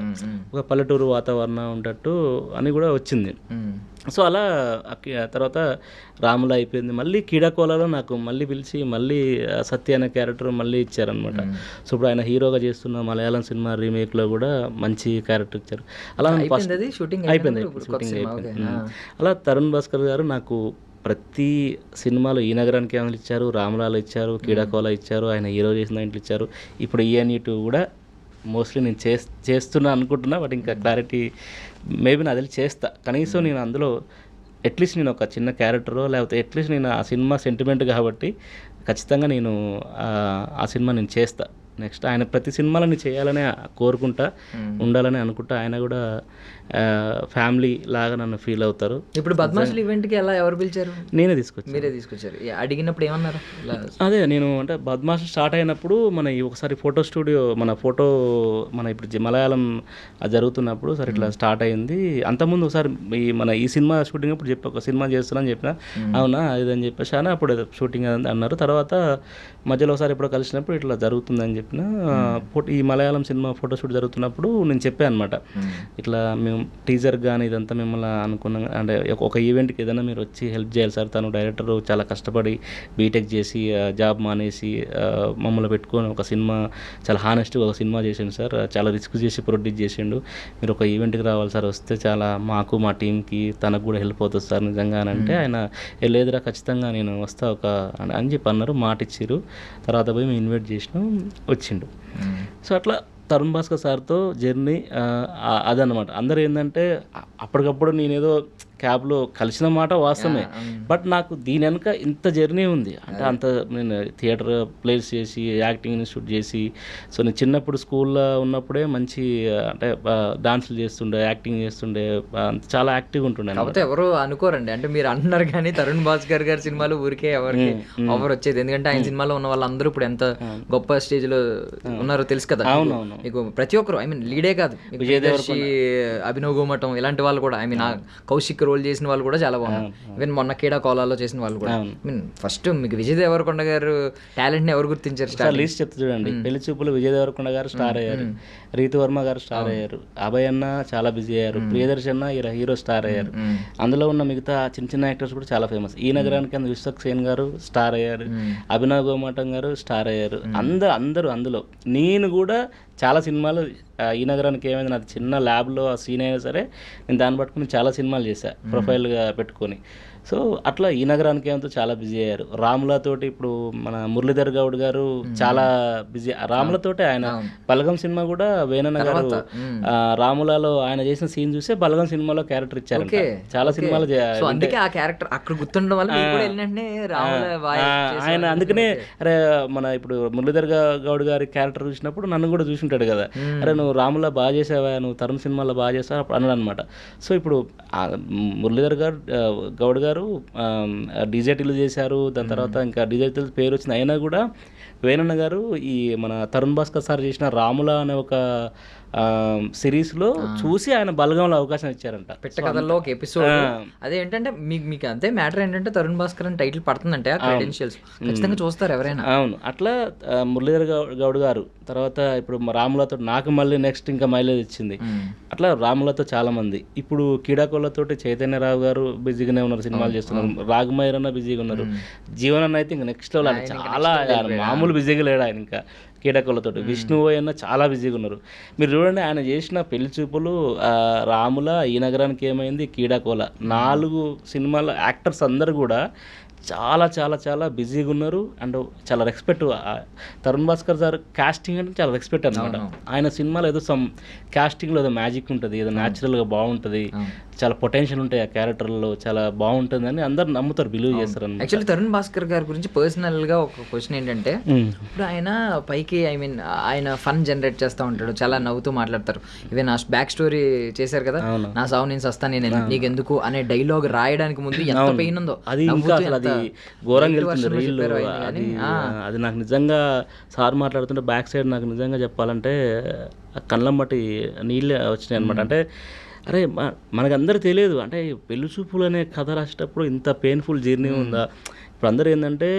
ఒక పల్లెటూరు వాతావరణం ఉండట్టు అని కూడా వచ్చింది. సో అలా తర్వాత రాములా అయిపోయింది. మళ్ళీ కీడాకోలలో నాకు మళ్ళీ పిలిచి మళ్ళీ సత్య అనే క్యారెక్టర్ మళ్ళీ ఇచ్చారనమాట. సో ఇప్పుడు ఆయన హీరోగా చేస్తున్న మలయాళం సినిమా రీమేక్లో కూడా మంచి క్యారెక్టర్ ఇచ్చారు. అలా ఫస్ట్ షూటింగ్ అయిపోయింది, షూటింగ్ అయిపోయింది. అలా తరుణ్ భాస్కర్ గారు నాకు ప్రతి సినిమాలో ఈ నగరానికి ఏమైనా ఇచ్చారు, రామలాలు ఇచ్చారు, కీడాకోల ఇచ్చారు, ఆయన హీరో చేసిన దాంట్లో ఇచ్చారు. ఇప్పుడు ENE2 కూడా మోస్ట్లీ నేను చేస్తున్నా అనుకుంటున్నా, బట్ ఇంకా క్లారిటీ మేబీ నాకు తెలిసి చేస్తా. కనీసం నేను అందులో అట్లీస్ట్ నేను ఒక చిన్న క్యారెక్టరో లేకపోతే అట్లీస్ట్ నేను ఆ సినిమా సెంటిమెంట్ కాబట్టి ఖచ్చితంగా నేను ఆ సినిమా నేను చేస్తా. నెక్స్ట్ ఆయన ప్రతి సినిమాలో నేను చేయాలనే కోరుకుంటా, ఉండాలని అనుకుంటా. ఆయన కూడా ఫ్యామిలీ లాగా నన్ను ఫీల్ అవుతారు. ఇప్పుడు బద్మాషులు ఈవెంట్కి ఎలా ఎవరు పిలిచారు? నేనే తీసుకొచ్చాను. మీరే తీసుకొచ్చారు. అడిగినప్పుడు ఏమన్నారు? అదే నేను అంటే బద్మాష్ స్టార్ట్ అయినప్పుడు మన ఒకసారి ఫోటో స్టూడియో మన ఇప్పుడు మలయాళం జరుగుతున్నప్పుడు సరే ఇట్లా స్టార్ట్ అయింది. అంతకుముందు ఒకసారి ఈ సినిమా షూటింగ్ అప్పుడు చెప్పి ఒక సినిమా చేస్తున్నాను చెప్పిన, అవునా ఇదని చెప్పేసి అని అప్పుడు షూటింగ్ అన్నారు. తర్వాత మధ్యలో ఒకసారి ఎప్పుడో కలిసినప్పుడు ఇట్లా జరుగుతుందని చెప్పిన, ఈ మలయాళం సినిమా ఫోటోషూట్ జరుగుతున్నప్పుడు నేను చెప్పాను అనమాట, ఇట్లా మేము టీజర్ కానీ ఇదంతా మిమ్మల్ని అనుకున్నాం, అంటే ఒక ఈవెంట్కి ఏదైనా మీరు వచ్చి హెల్ప్ చేయాలి సార్. తను డైరెక్టర్ చాలా కష్టపడి బీటెక్ చేసి జాబ్ మానేసి మమ్మల్ని పెట్టుకొని ఒక సినిమా చాలా హానెస్ట్గా ఒక సినిమా చేసిండు సార్, చాలా రిస్క్ చేసి ప్రొడ్యూస్ చేసిండు. మీరు ఒక ఈవెంట్కి రావాలి సార్, వస్తే చాలా మాకు మా టీంకి తనకు కూడా హెల్ప్ అవుతుంది సార్ నిజంగా అని అంటే, ఆయన లేదురా ఖచ్చితంగా నేను వస్తా అని చెప్పి అన్నారు, మాట ఇచ్చిర్రు. తర్వాత పోయి మేము ఇన్వైట్ చేసినాం, వచ్చిండు. సో అట్లా తరుణ్ భాస్కర్ సార్తో జర్నీ అదనమాట. అందరూ ఏంటంటే అప్పటికప్పుడు నేనేదో క్యాబ్లో కలిసిన మాట వాస్తవమే, బట్ నాకు దీని వెనుక ఇంత జర్నీ ఉంది. అంటే అంత నేను థియేటర్ ప్లేస్ చేసి యాక్టింగ్ ఇన్స్టిట్యూట్ చేసి, సో నేను చిన్నప్పుడు స్కూల్లో ఉన్నప్పుడే మంచి అంటే డాన్సులు చేస్తుండే, యాక్టింగ్ చేస్తుండే, చాలా యాక్టివ్గా ఉంటుండే. కాకపోతే ఎవరు అనుకోరండి, అంటే మీరు అంటున్నారు కానీ తరుణ్ భాస్కర్ గారి సినిమాలు ఊరికే ఎవరికి ఎవరు వచ్చేది, ఎందుకంటే ఆయన సినిమాలో ఉన్న వాళ్ళందరూ ఇప్పుడు ఎంత గొప్ప స్టేజ్లో ఉన్నారో తెలుసు కదా. అవునవును, మీకు ప్రతి ఒక్కరు లీడే కాదు, విజయదర్శి, అభినవ్ గోమటం ఇలాంటి వాళ్ళు కూడా, కౌశిక్ రోల్ చేసిన వాళ్ళు కూడా చాలా బాగున్నారు. ఈవెన్ మొన్న కీడా కోలాలో చేసిన వాళ్ళు కూడా. ఫస్ట్ మీకు విజయ్ దేవరకొండ గారు టాలెంట్ ని ఎవరు గుర్తించారు? లీస్ట్ చెప్తా చూడండి. పెళ్లి చూపులు విజయ్ దేవరకొండ గారు స్టార్ అయ్యారు, రీతు వర్మ గారు స్టార్ అయ్యారు, అభయ్ అన్న చాలా బిజీ అయ్యారు, ప్రియదర్శి అన్న హీరో స్టార్ అయ్యారు. అందులో ఉన్న మిగతా చిన్న చిన్న యాక్టర్స్ కూడా చాలా ఫేమస్. ఈ నగరానికి విశ్వక్సేన్ గారు స్టార్ అయ్యారు, అభినవ్ గోమటం గారు స్టార్ అయ్యారు. అందరూ అందులో నేను కూడా చాలా సినిమాలు ఈ నగరానికి ఏమైంది నాది చిన్న ల్యాబ్లో ఆ సీన్ అయినా సరే నేను దాన్ని పట్టుకుని చాలా సినిమాలు చేశాను ప్రొఫైల్గా పెట్టుకొని. సో అట్లా ఈ నగరానికి ఏమంతో చాలా బిజీ అయ్యారు. రాములతోటి ఇప్పుడు మన మురళీధర్ గౌడ్ గారు చాలా బిజీ. రాములతోటి ఆయన బలగం సినిమా కూడా వేణన్న గారు రాములలో ఆయన చేసిన సీన్ చూసే బలగం సినిమాలో క్యారెక్టర్ ఇచ్చారు. చాలా సినిమాలు అందుకే ఆ క్యారెక్టర్ అక్కడ గుర్తుండడం వల్ల ఆయన అందుకనే అరే మన ఇప్పుడు మురళీధర్ గౌడ్ గారి క్యారెక్టర్ చూసినప్పుడు నన్ను కూడా చూసింటాడు కదా, అరే నువ్వు రాములా బాగా చేసావా, నువ్వు తరుణ్ సినిమాలో బాగా చేసావా అప్పుడు అన్నాడు అనమాట. సో ఇప్పుడు మురళీధర్ గౌడ్ గారు డీజేటీలు చేశారు, దాని తర్వాత ఇంకా డీజేటీలు పేరు వచ్చింది. అయినా కూడా వేణన్న గారు ఈ మన తరుణ్ భాస్కర్ సార్ చేసిన రాముల అనే ఒక సిరీస్లో చూసి ఆయన బలగంలో అవకాశం ఇచ్చారంట. పెట్ట కథల్లో ఒక ఎపిసోడ్. అదేంటంటే మీకు అంతే మ్యాటర్ ఏంటంటే తరుణ్ భాస్కర్ అని టైటిల్ పడుతుందంటే ఆ క్రెడెన్షియల్స్ ఖచ్చితంగా చూస్తారు ఎవరైనా. అవును, అట్లా మురళీధర్ గౌడ్ గారు తర్వాత ఇప్పుడు రాములతో నాకు మళ్ళీ నెక్స్ట్ ఇంకా మైలేజ్ ఇచ్చింది. అట్లా రాములతో చాలా మంది. ఇప్పుడు కీడాకోళ్ళతో చైతన్యరావు గారు బిజీగానే ఉన్నారు, సినిమాలు చేస్తున్నారు. రాఘమైరన్న బిజీగా ఉన్నారు. జీవన్ అయితే ఇంకా నెక్స్ట్ లెవెల్, చాలా మామూలు బిజీగా లేడు ఆయన. ఇంకా కీడాకోళ్ళతో విష్ణువు అయినా చాలా బిజీగా ఉన్నారు. మీరు చూడండి ఆయన చేసిన పెళ్లి చూపులు, రాముల, ఈ నగరానికి ఏమైంది, కీడాకోల 4 సినిమాల యాక్టర్స్ అందరు కూడా చాలా చాలా చాలా బిజీగా ఉన్నారు. అండ్ చాలా respect. Tarun Bhaskar sir casting అంటే చాలా రెస్పెక్ట్ అనమాట. ఆయన సినిమాలో ఏదో కాస్టింగ్లో ఏదో మ్యాజిక్ ఉంటుంది, ఏదో న్యాచురల్గా బాగుంటుంది, చాలా పొటెన్షియల్ ఉంటాయి ఆ క్యారెక్టర్లో, చాలా బాగుంటుంది అని అందరు నమ్ముతారు, బిలీవ్ చేస్తారు అన్నమాట. యాక్చువల్లీ తరుణ్ భాస్కర్ గారి గురించి పర్సనల్గా ఒక క్వశ్చన్ ఏంటంటే, ఇప్పుడు ఆయన పైకి ఆయన ఫన్ జనరేట్ చేస్తూ ఉంటాడు, చాలా నవ్వుతూ మాట్లాడతారు. ఈవెన్ ఆ బ్యాక్ స్టోరీ చేశారు కదా, నా సావు నేను సస్తా నేను నీకెందుకు అనే డైలాగ్ రాయడానికి ముందు ఎంత పెయిన్ ఉందో, అది ఇంకా అది ఘోరంగా వెళ్తుంది రీల్. అది నాకు నిజంగా సార్ మాట్లాడుతుంటే బ్యాక్ సైడ్ నాకు నిజంగా చెప్పాలంటే కళ్ళం బట్టి నీళ్ళే వచ్చినాయి అనమాట. అంటే అరే మనకందరూ తెలియదు, అంటే పెళ్లి చూపులు అనే కథ రాసేటప్పుడు ఇంత పెయిన్ఫుల్ జర్నీ ఉందా. ఇప్పుడు అందరూ ఏంటంటే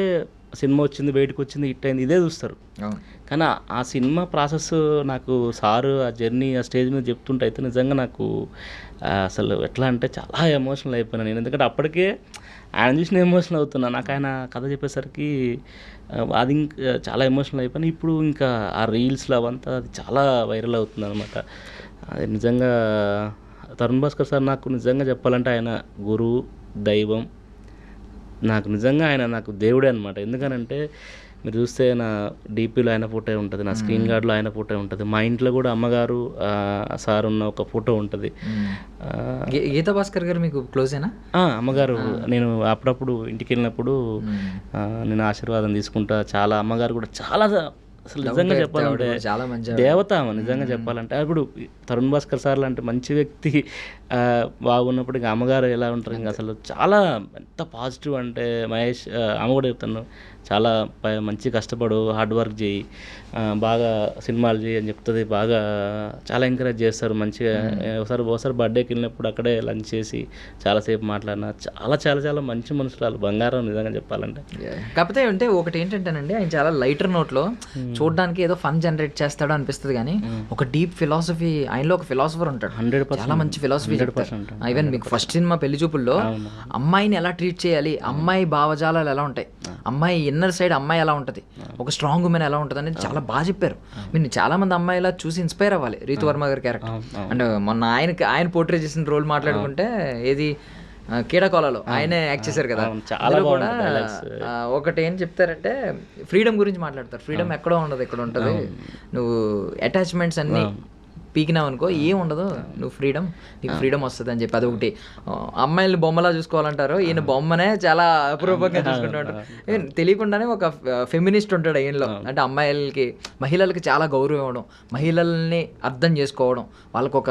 సినిమా వచ్చింది, బయటకు వచ్చింది, హిట్ అయింది, ఇదే చూస్తారు. అవును. కానీ ఆ సినిమా ప్రాసెస్ నాకు సారు ఆ జర్నీ ఆ స్టేజ్ మీద చెప్తుంటే అయితే నిజంగా నాకు అసలు ఎట్లా అంటే చాలా ఎమోషనల్ అయిపోయాను నేను. ఎందుకంటే అప్పటికే ఆయన చూసిన ఎమోషనల్ అవుతున్నా. నాకు ఆయన కథ చెప్పేసరికి అది ఇంకా చాలా ఎమోషనల్ అయిపోయాను. ఇప్పుడు ఇంకా ఆ రీల్స్లో అవంతా అది చాలా వైరల్ అవుతుంది అనమాట. అది నిజంగా తరుణ్ భాస్కర్ సార్ నాకు నిజంగా చెప్పాలంటే ఆయన గురువు, దైవం. నాకు నిజంగా ఆయన నాకు దేవుడే అనమాట. ఎందుకనంటే మీరు చూస్తే నా డీపీలో ఆయన ఫోటో ఉంటుంది, నా స్క్రీన్ గార్డ్లో ఆయన ఫోటో ఉంటుంది, మా ఇంట్లో కూడా అమ్మగారు సార్ ఉన్న ఒక ఫోటో ఉంటుంది. గీతా భాస్కర్ గారు మీకు క్లోజేనా? అమ్మగారు నేను అప్పుడప్పుడు ఇంటికి వెళ్ళినప్పుడు నేను ఆశీర్వాదం తీసుకుంటా. చాలా అమ్మగారు కూడా చాలా అసలు నిజంగా చెప్పాలంటే చాలా మంచి దేవత ఆమె. నిజంగా చెప్పాలంటే ఇప్పుడు తరుణ్ భాస్కర్ సార్ లాంటి మంచి వ్యక్తి బాగున్నప్పుడు ఇంకా అమ్మగారు ఎలా ఉంటారు, ఇంకా అసలు చాలా ఎంత పాజిటివ్ అంటే మహేష్ ఆమె కూడా చెప్తాను, చాలా మంచి కష్టపడు, హార్డ్ వర్క్ చేయి, బాగా సినిమాలు చేయి అని చెప్తుంది. బాగా చాలా ఎంకరేజ్ చేస్తారు మంచిగా. ఒకసారి బర్త్డేకి వెళ్ళినప్పుడు అక్కడే లంచ్ చేసి చాలాసేపు మాట్లాడినా. చాలా చాలా చాలా మంచి మనుషులు, బంగారం నిజంగా చెప్పాలంటే. కాకపోతే అంటే ఒకటి ఏంటంటేనండి, ఆయన చాలా లైటర్ నోట్లో చూడడానికి ఏదో ఫన్ జనరేట్ చేస్తాడో అనిపిస్తుంది, కానీ ఒక డీప్ ఫిలాసఫీ ఆయనలో ఒక ఫిలాసఫర్ ఉంటాడు. 100% చాలా మంచి ఫిలాసఫీ. ఈవెన్ మీకు ఫస్ట్ సినిమా పెళ్లి చూపుల్లో అమ్మాయిని ఎలా ట్రీట్ చేయాలి, అమ్మాయి భావజాలాలు ఎలా ఉంటాయి, అమ్మాయి ఇన్నర్ సైడ్ అమ్మాయి ఎలా ఉంటుంది, ఒక స్ట్రాంగ్ ఉమెన్ ఎలా ఉంటుంది అనేది చాలా బాగా చెప్పారు. మీరు చాలా మంది అమ్మాయిలా చూసి ఇన్స్పైర్ అవ్వాలి. రీతు వర్మ గారి క్యారెక్టర్ అంటే మొన్న ఆయన పోర్ట్రేట్ చేసిన రోల్ మాట్లాడుకుంటే ఏది కీడకోలలో ఆయనే యాక్ట్ చేశారు కదా, అందులో కూడా ఒకటి ఏం చెప్తారంటే ఫ్రీడమ్ గురించి మాట్లాడతారు. ఫ్రీడమ్ ఎక్కడో ఉండదు, ఇక్కడ ఉంటుంది. నువ్వు అటాచ్మెంట్స్ అన్నీ పీకినావు అనుకో ఏం ఉండదు, నువ్వు నీకు ఫ్రీడమ్ వస్తుంది అని చెప్పి. అదొకటి. అమ్మాయిని బొమ్మలా చూసుకోవాలంటారు, ఈయన బొమ్మనే చాలా అపరూపంగా చూసుకుంటూ ఉంటారు. తెలియకుండానే ఒక ఫెమినిస్ట్ ఉంటాడు ఈయనలో. అంటే మహిళలకి చాలా గౌరవం ఇవ్వడం, మహిళల్ని అర్థం చేసుకోవడం, వాళ్ళకు ఒక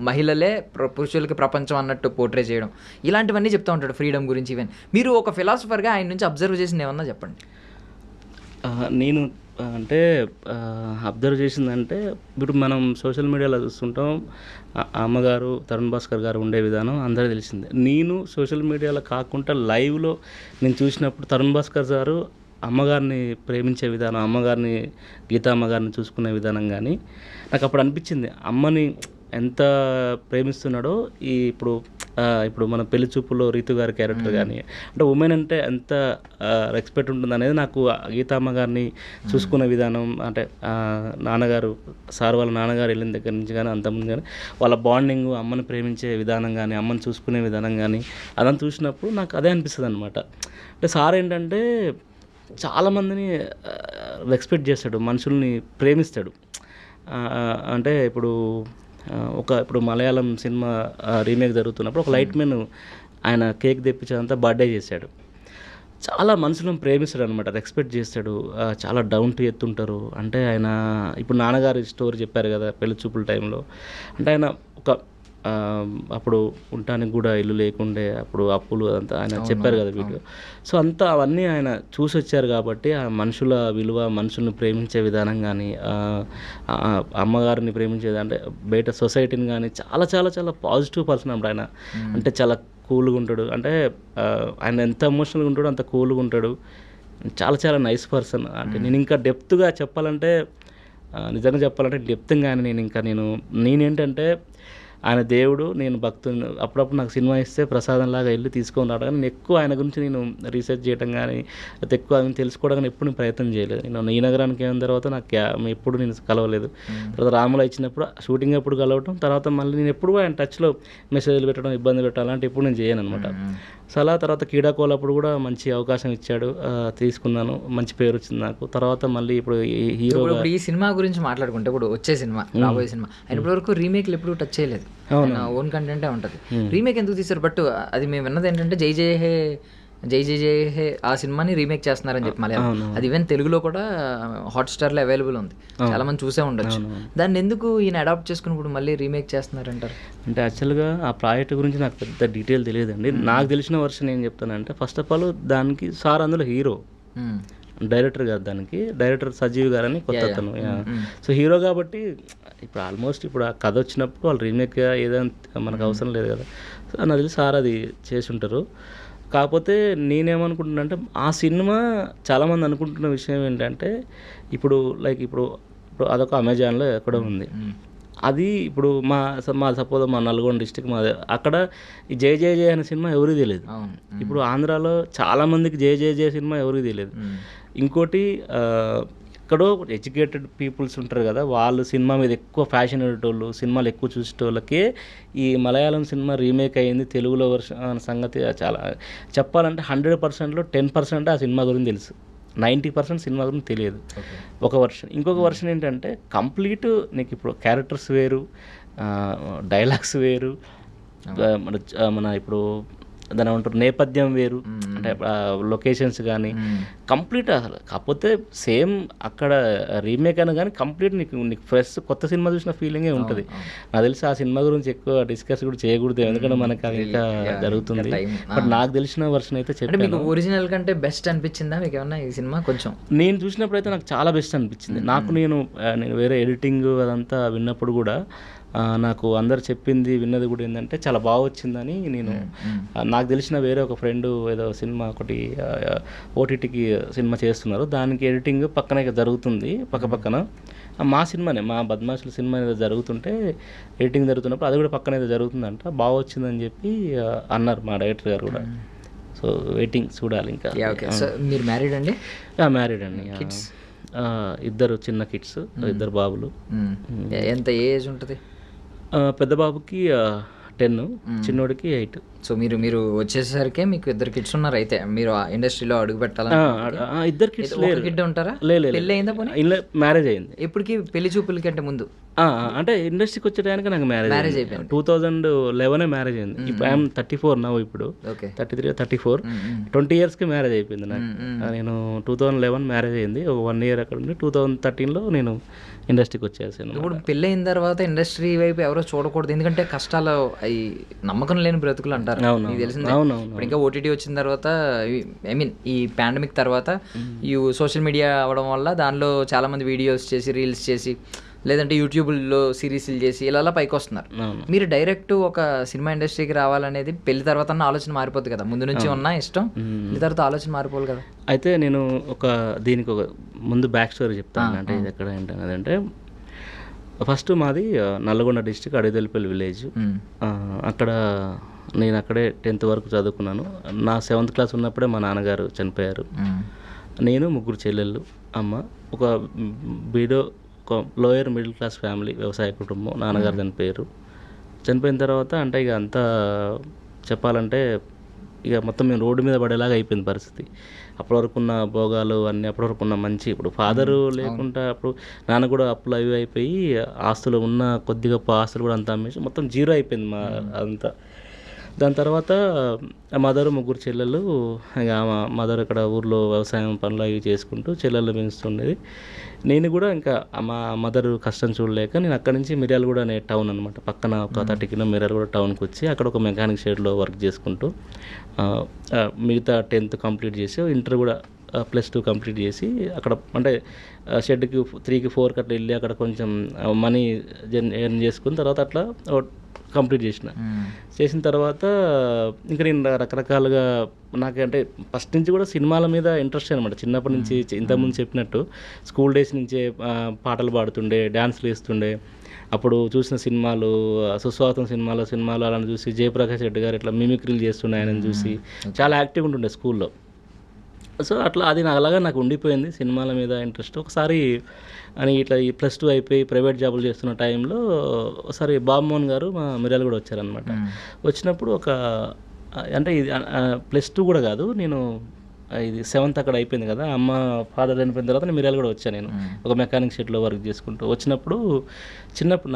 మహిళలే పురుషులకి ప్రపంచం అన్నట్టు పోర్ట్రే చేయడం, ఇలాంటివన్నీ చెప్తూ ఉంటాడు ఫ్రీడమ్ గురించి. ఈవెన్ మీరు ఒక ఫిలాసఫర్గా ఆయన నుంచి అబ్జర్వ్ చేసింది ఏమన్నా చెప్పండి. నేను అంటే అబ్జర్వ్ చేసిందంటే ఇప్పుడు మనం సోషల్ మీడియాలో చూస్తుంటాం, అమ్మగారు తరుణ్ భాస్కర్ గారు ఉండే విధానం అందరూ తెలిసిందే. నేను సోషల్ మీడియాలో కాకుండా లైవ్లో నేను చూసినప్పుడు తరుణ్ భాస్కర్ గారు అమ్మగారిని ప్రేమించే విధానం, అమ్మగారిని గీతా అమ్మగారిని చూసుకునే విధానం కానీ నాకు అప్పుడు అనిపించింది, అమ్మని ఎంత ప్రేమిస్తున్నాడో ఇప్పుడు మన పెళ్లి చూపులో రీతు గారి క్యారెక్టర్ కానీ, అంటే ఉమెన్ అంటే ఎంత రెస్పెక్ట్ ఉంటుంది అనేది నాకు గీతామ్మ గారిని చూసుకునే విధానం, అంటే నాన్నగారు సార్ వాళ్ళ నాన్నగారు వెళ్ళిన దగ్గర నుంచి కానీ అంతకుముందు కానీ వాళ్ళ బాండింగ్, అమ్మని ప్రేమించే విధానం కానీ, అమ్మని చూసుకునే విధానం కానీ అదంతా చూసినప్పుడు నాకు అదే అనిపిస్తుంది అనమాట. అంటే సార్ ఏంటంటే చాలామందిని రెస్పెక్ట్ చేస్తాడు, మనుషుల్ని ప్రేమిస్తాడు. అంటే ఇప్పుడు మలయాళం సినిమా రీమేక్ జరుగుతున్నప్పుడు ఒక లైట్ మెన్ ఆయన కేక్ తెప్పించేదంతా బర్త్డే చేశాడు. చాలా మనుషులను ప్రేమిస్తాడు అనమాట, రెస్పెక్ట్ చేస్తాడు, చాలా డౌన్ టు ఎర్త్ ఉంటారు. అంటే ఆయన ఇప్పుడు నాన్నగారి స్టోరీ చెప్పారు కదా పెళ్లి చూపుల టైంలో, అంటే ఆయన అప్పుడు ఉండటానికి కూడా ఇల్లు లేకుండే, అప్పుడు అప్పులు అంతా ఆయన చెప్పారు కదా వీడియో. సో అంతా అవన్నీ ఆయన చూసి వచ్చారు కాబట్టి ఆ మనుషుల విలువ, మనుషుల్ని ప్రేమించే విధానం కానీ, అమ్మగారిని ప్రేమించేది అంటే బయట సొసైటీని కానీ చాలా చాలా చాలా పాజిటివ్ పర్సన్ అన్నమాట ఆయన. అంటే చాలా కూల్గా ఉంటాడు, అంటే ఆయన ఎంత ఎమోషనల్గా ఉంటాడో అంత కూల్గా ఉంటాడు. చాలా చాలా నైస్ పర్సన్. అంటే నేను ఇంకా డెప్త్గా చెప్పాలంటే, నిజంగా చెప్పాలంటే డెప్త్గా నేనేంటంటే ఆయన దేవుడు, నేను భక్తుని. అప్పుడప్పుడు నాకు సినిమా ఇస్తే ప్రసాదంలాగా వెళ్ళి తీసుకొని రావడం, కానీ నేను ఎక్కువ ఆయన గురించి నేను రీసెర్చ్ చేయడం కానీ లేకపోతే ఎక్కువ ఆయన తెలుసుకోవడం కానీ ఎప్పుడు నేను ప్రయత్నం చేయలేదు. నేను ఈ నగరానికి అయిన తర్వాత నాకు ఎప్పుడు నేను కలవలేదు. తర్వాత రాములో ఇచ్చినప్పుడు షూటింగ్ ఎప్పుడు కలవటం, తర్వాత మళ్ళీ నేను ఎప్పుడు ఆయన టచ్లో మెసేజ్లు పెట్టడం, ఇబ్బంది పెట్టడం అలాంటి ఎప్పుడు నేను చేయను అనమాట. సో అలా తర్వాత క్రీడాకోలప్పుడు కూడా మంచి అవకాశం ఇచ్చాడు, తీసుకున్నాను, మంచి పేరు వచ్చింది నాకు. తర్వాత మళ్ళీ ఇప్పుడు హీరో ఈ సినిమా గురించి మాట్లాడుకుంటే ఇప్పుడు వచ్చే సినిమా, రాబోయే సినిమా, ఆయన ఇప్పటివరకు రీమేక్లు ఎప్పుడు టచ్ చేయలేదు, ఓన్ కంటెంటే ఉంటుంది. రీమేక్ ఎందుకు తీశారు? బట్ అది మేము విన్నది ఏంటంటే జై జై హే ఆ సినిమాని రీమేక్ చేస్తున్నారని చెప్పి మళ్ళీ అది ఈవెన్ తెలుగులో కూడా హాట్స్టార్లో అవైలబుల్ ఉంది, చాలా మంది చూసే ఉండొచ్చు. దాన్ని ఎందుకు ఈయన అడాప్ట్ చేసుకున్నప్పుడు మళ్ళీ రీమేక్ చేస్తున్నారంటారు? అంటే యాక్చువల్గా ఆ ప్రాజెక్ట్ గురించి నాకు పెద్ద డీటెయిల్ తెలియదండి. నాకు తెలిసిన వర్షన్ ఏం చెప్తానంటే, ఫస్ట్ ఆఫ్ ఆల్ దానికి సార్ అందులో హీరో, డైరెక్టర్ గారు, దానికి డైరెక్టర్ సజీవ్ గారు అని కొత్త అతను. సో హీరో కాబట్టి ఇప్పుడు ఆల్మోస్ట్ ఇప్పుడు ఆ కథ వచ్చినప్పుడు వాళ్ళు రీమేక్ ఏదైనా మనకు అవసరం లేదు కదా. సో నాకు తెలిసి సార్ అది చేసి ఉంటారు. కాకపోతే నేనేమనుకుంటున్నా అంటే ఆ సినిమా చాలామంది అనుకుంటున్న విషయం ఏంటంటే ఇప్పుడు లైక్ ఇప్పుడు ఇప్పుడు అదొక అమెజాన్లో ఎక్కడో ఉంది. అది ఇప్పుడు మా సపోజ్ మా నల్గొండ డిస్టిక్ మాది, అక్కడ ఈ జై జై జై అనే సినిమా ఎవరికి తెలియదు. ఇప్పుడు ఆంధ్రాలో చాలామందికి జై జై జై సినిమా ఎవరికి తెలియదు. ఇంకోటి ఎక్కడో ఎడ్యుకేటెడ్ పీపుల్స్ ఉంటారు కదా, వాళ్ళు సినిమా మీద ఎక్కువ ఫ్యాషన్ ఉండేటోళ్ళు, సినిమాలు ఎక్కువ చూసేటోళ్ళకే ఈ మలయాళం సినిమా రీమేక్ అయ్యింది తెలుగులో వర్షన్ సంగతి చాలా చెప్పాలంటే 100%లో 10% ఆ సినిమా గురించి తెలుసు. 90% సినిమా గురించి తెలియదు. ఒక వర్షన్. ఇంకొక వర్షన్ ఏంటంటే కంప్లీట్ నీకు ఇప్పుడు క్యారెక్టర్స్ వేరు, డైలాగ్స్ వేరు, మన ఇప్పుడు దాని ఏమంటారు నేపథ్యం వేరు, అంటే లొకేషన్స్ కానీ కంప్లీట్ అసలు. కాకపోతే సేమ్ అక్కడ రీమేక్ అయినా కానీ కంప్లీట్ నీకు ఫ్రెష్ కొత్త సినిమా చూసిన ఫీలింగే ఉంటుంది. నాకు తెలిసి ఆ సినిమా గురించి ఎక్కువ డిస్కస్ కూడా చేయకూడదు, ఎందుకంటే మనకి అది ఇంకా జరుగుతుంది. బట్ నాకు తెలిసిన వర్షన్ అయితే చెప్పాను. ఒరిజినల్ కంటే బెస్ట్ అనిపించిందా మీకు ఏమన్నా ఈ సినిమా? కొంచెం నేను చూసినప్పుడు అయితే నాకు చాలా బెస్ట్ అనిపించింది. నాకు నేను వేరే ఎడిటింగ్ అదంతా విన్నప్పుడు కూడా నాకు అందరు చెప్పింది విన్నది కూడా ఏంటంటే చాలా బాగా వచ్చిందని. నేను నాకు తెలిసిన వేరే ఒక ఫ్రెండ్ ఏదో సినిమా ఒకటి ఓటీటీకి సినిమా చేస్తున్నారు, దానికి ఎడిటింగ్ పక్కనే జరుగుతుంది, పక్కన మా సినిమానే, మా బద్మాషుల సినిమా ఏదో జరుగుతుంటే ఎడిటింగ్ జరుగుతున్నప్పుడు అది కూడా పక్కన ఏదో జరుగుతుందంట, బాగా వచ్చిందని చెప్పి అన్నారు మా డైరెక్టర్ గారు కూడా. సో వెయిటింగ్ చూడాలి ఇంకా. మీరు మ్యారీడ్ అండి? మ్యారీడ్ అండి. ఇద్దరు చిన్న కిడ్స్, ఇద్దరు బాబులు. ఎంత ఏజ్ ఉంటుంది? పెద్ద బాబుకి 10, చిన్నోడికి 8. సో మీరు వచ్చేసరికి మీకు 2 కిడ్స్ ఉన్నారు. అయితే మీరు ఆ ఇండస్ట్రీలో అడుగు పెట్టాలని 2 కిడ్స్ కిడ్ ఉంటారా? పెళ్ళి అయిందా? పోనీ మ్యారేజ్ అయింది. ఇప్పటికి పెళ్లి చూపుల కంటే ముందు అంటే ఇండస్ట్రీకి వచ్చేటానికి నాకు మ్యారేజ్ అయిపోయింది. 2011 మ్యారేజ్ అయింది. ఇప్పుడు ఐఎమ్ 34 నవ్వు, ఇప్పుడు 33 34 20 yearsకి మ్యారేజ్ అయిపోయింది నాకు. నేను 2011 మ్యారేజ్ అయింది, ఒక 1 year అక్కడ ఉండి 2013లో నేను ఇండస్ట్రీకి వచ్చేసాను. ఇప్పుడు పెళ్ళి అయిన తర్వాత ఇండస్ట్రీ వైపు ఎవరో చూడకూడదు, ఎందుకంటే కష్టాలు అవి నమ్మకం లేని బ్రతుకులు అంటారు. మీకు తెలిసింది. ఇప్పుడు ఇంకా ఓటీటీ వచ్చిన తర్వాత, ఐ మీన్ ఈ పాండమిక్ తర్వాత ఈ సోషల్ మీడియా అవ్వడం వల్ల దానిలో చాలామంది వీడియోస్ చేసి, రీల్స్ చేసి, లేదంటే యూట్యూబ్లో సిరీస్లు చేసి ఇలా పైకి వస్తున్నారు. మీరు డైరెక్ట్ ఒక సినిమా ఇండస్ట్రీకి రావాలనేది పెళ్లి తర్వాత ఆలోచన మారిపోద్ది కదా, ముందు నుంచి ఉన్న ఇష్టం పెళ్లి తర్వాత ఆలోచన మారిపోవాలి కదా. అయితే నేను దీనికి ఒక ముందు బ్యాక్ స్టోరీ చెప్తాను. అంటే ఇది ఎక్కడ ఏంటంటే ఫస్ట్ మాది నల్గొండ డిస్టిక్ అడవిదల్పల్లి విలేజ్. అక్కడ నేను అక్కడే 10th వరకు చదువుకున్నాను. నా 7th క్లాస్ ఉన్నప్పుడే మా నాన్నగారు చనిపోయారు. నేను 3 చెల్లెళ్ళు, అమ్మ. ఒక బీడో ఒక లోయర్ మిడిల్ క్లాస్ ఫ్యామిలీ, వ్యవసాయ కుటుంబం. నాన్నగారు చనిపోయిన తర్వాత అంటే ఇక అంతా చెప్పాలంటే ఇక మొత్తం మేము రోడ్డు మీద పడేలాగా అయిపోయింది పరిస్థితి. అప్పటి వరకు ఉన్న భోగాలు అన్నీ, అప్పటి వరకు ఉన్న మంచి, ఇప్పుడు ఫాదరు లేకుండా అప్పుడు నాన్న కూడా అప్పులు అవి అయిపోయి ఆస్తులు ఉన్న కొద్ది గొప్ప ఆస్తులు కూడా అంతా అమ్మేసి మొత్తం జీరో అయిపోయింది మా అంతా. దాని తర్వాత మదరు 3 చెల్లెళ్ళు. ఇక మదర్ ఇక్కడ ఊర్లో వ్యవసాయం పనులు అవి చేసుకుంటూ చెల్లెళ్ళు పెంచుతుండేది. నేను కూడా ఇంకా మా మదర్ కష్టం చూడలేక నేను అక్కడి నుంచి మిర్యాలగూడ అనే టౌన్ అనమాట, పక్కన ఒక 30 km మిర్యాలగూడ టౌన్కి వచ్చి అక్కడ ఒక మెకానిక్ షెడ్లో వర్క్ చేసుకుంటూ మిగతా 10th కంప్లీట్ చేసి ఇంటర్ కూడా +2 కంప్లీట్ చేసి అక్కడ అంటే షెడ్కి 3కి 4కి అట్లా వెళ్ళి అక్కడ కొంచెం మనీ ఎర్న్ చేసుకున్న తర్వాత అట్లా కంప్లీట్ చేసిన తర్వాత ఇంకా నేను రకరకాలుగా నాకంటే ఫస్ట్ నుంచి కూడా సినిమాల మీద ఇంట్రెస్ట్ అనమాట. చిన్నప్పటి నుంచి ఇంతకుముందు చెప్పినట్టు స్కూల్ డేస్ నుంచే పాటలు పాడుతుండే, డ్యాన్స్లు వేస్తుండే. అప్పుడు చూసిన సినిమాలు సుస్వాగతం సినిమాలు అలాంటి చూసి జయప్రకాష్ రెడ్డి గారు ఇట్లా మిమిక్రీలు చేస్తుండే, ఆయనను చూసి చాలా యాక్టివ్గా ఉంటుండే స్కూల్లో. సో అట్లా అది అలాగా నాకు ఉండిపోయింది సినిమాల మీద ఇంట్రెస్ట్. ఒకసారి అని ఇట్లా ఈ +2 అయిపోయి ప్రైవేట్ జాబులు చేస్తున్న టైంలో ఒకసారి బాబుమోహన్ గారు మా మిర్యాలగూడ వచ్చారనమాట. వచ్చినప్పుడు అంటే ఇది +2 కూడా కాదు, నేను ఇది 7th అక్కడ అయిపోయింది కదా, అమ్మ ఫాదర్ చనిపోయిన తర్వాత నేను మిర్యాలగూడ వచ్చాను. నేను ఒక మెకానిక్ షెడ్లో వర్క్ చేసుకుంటూ వచ్చినప్పుడు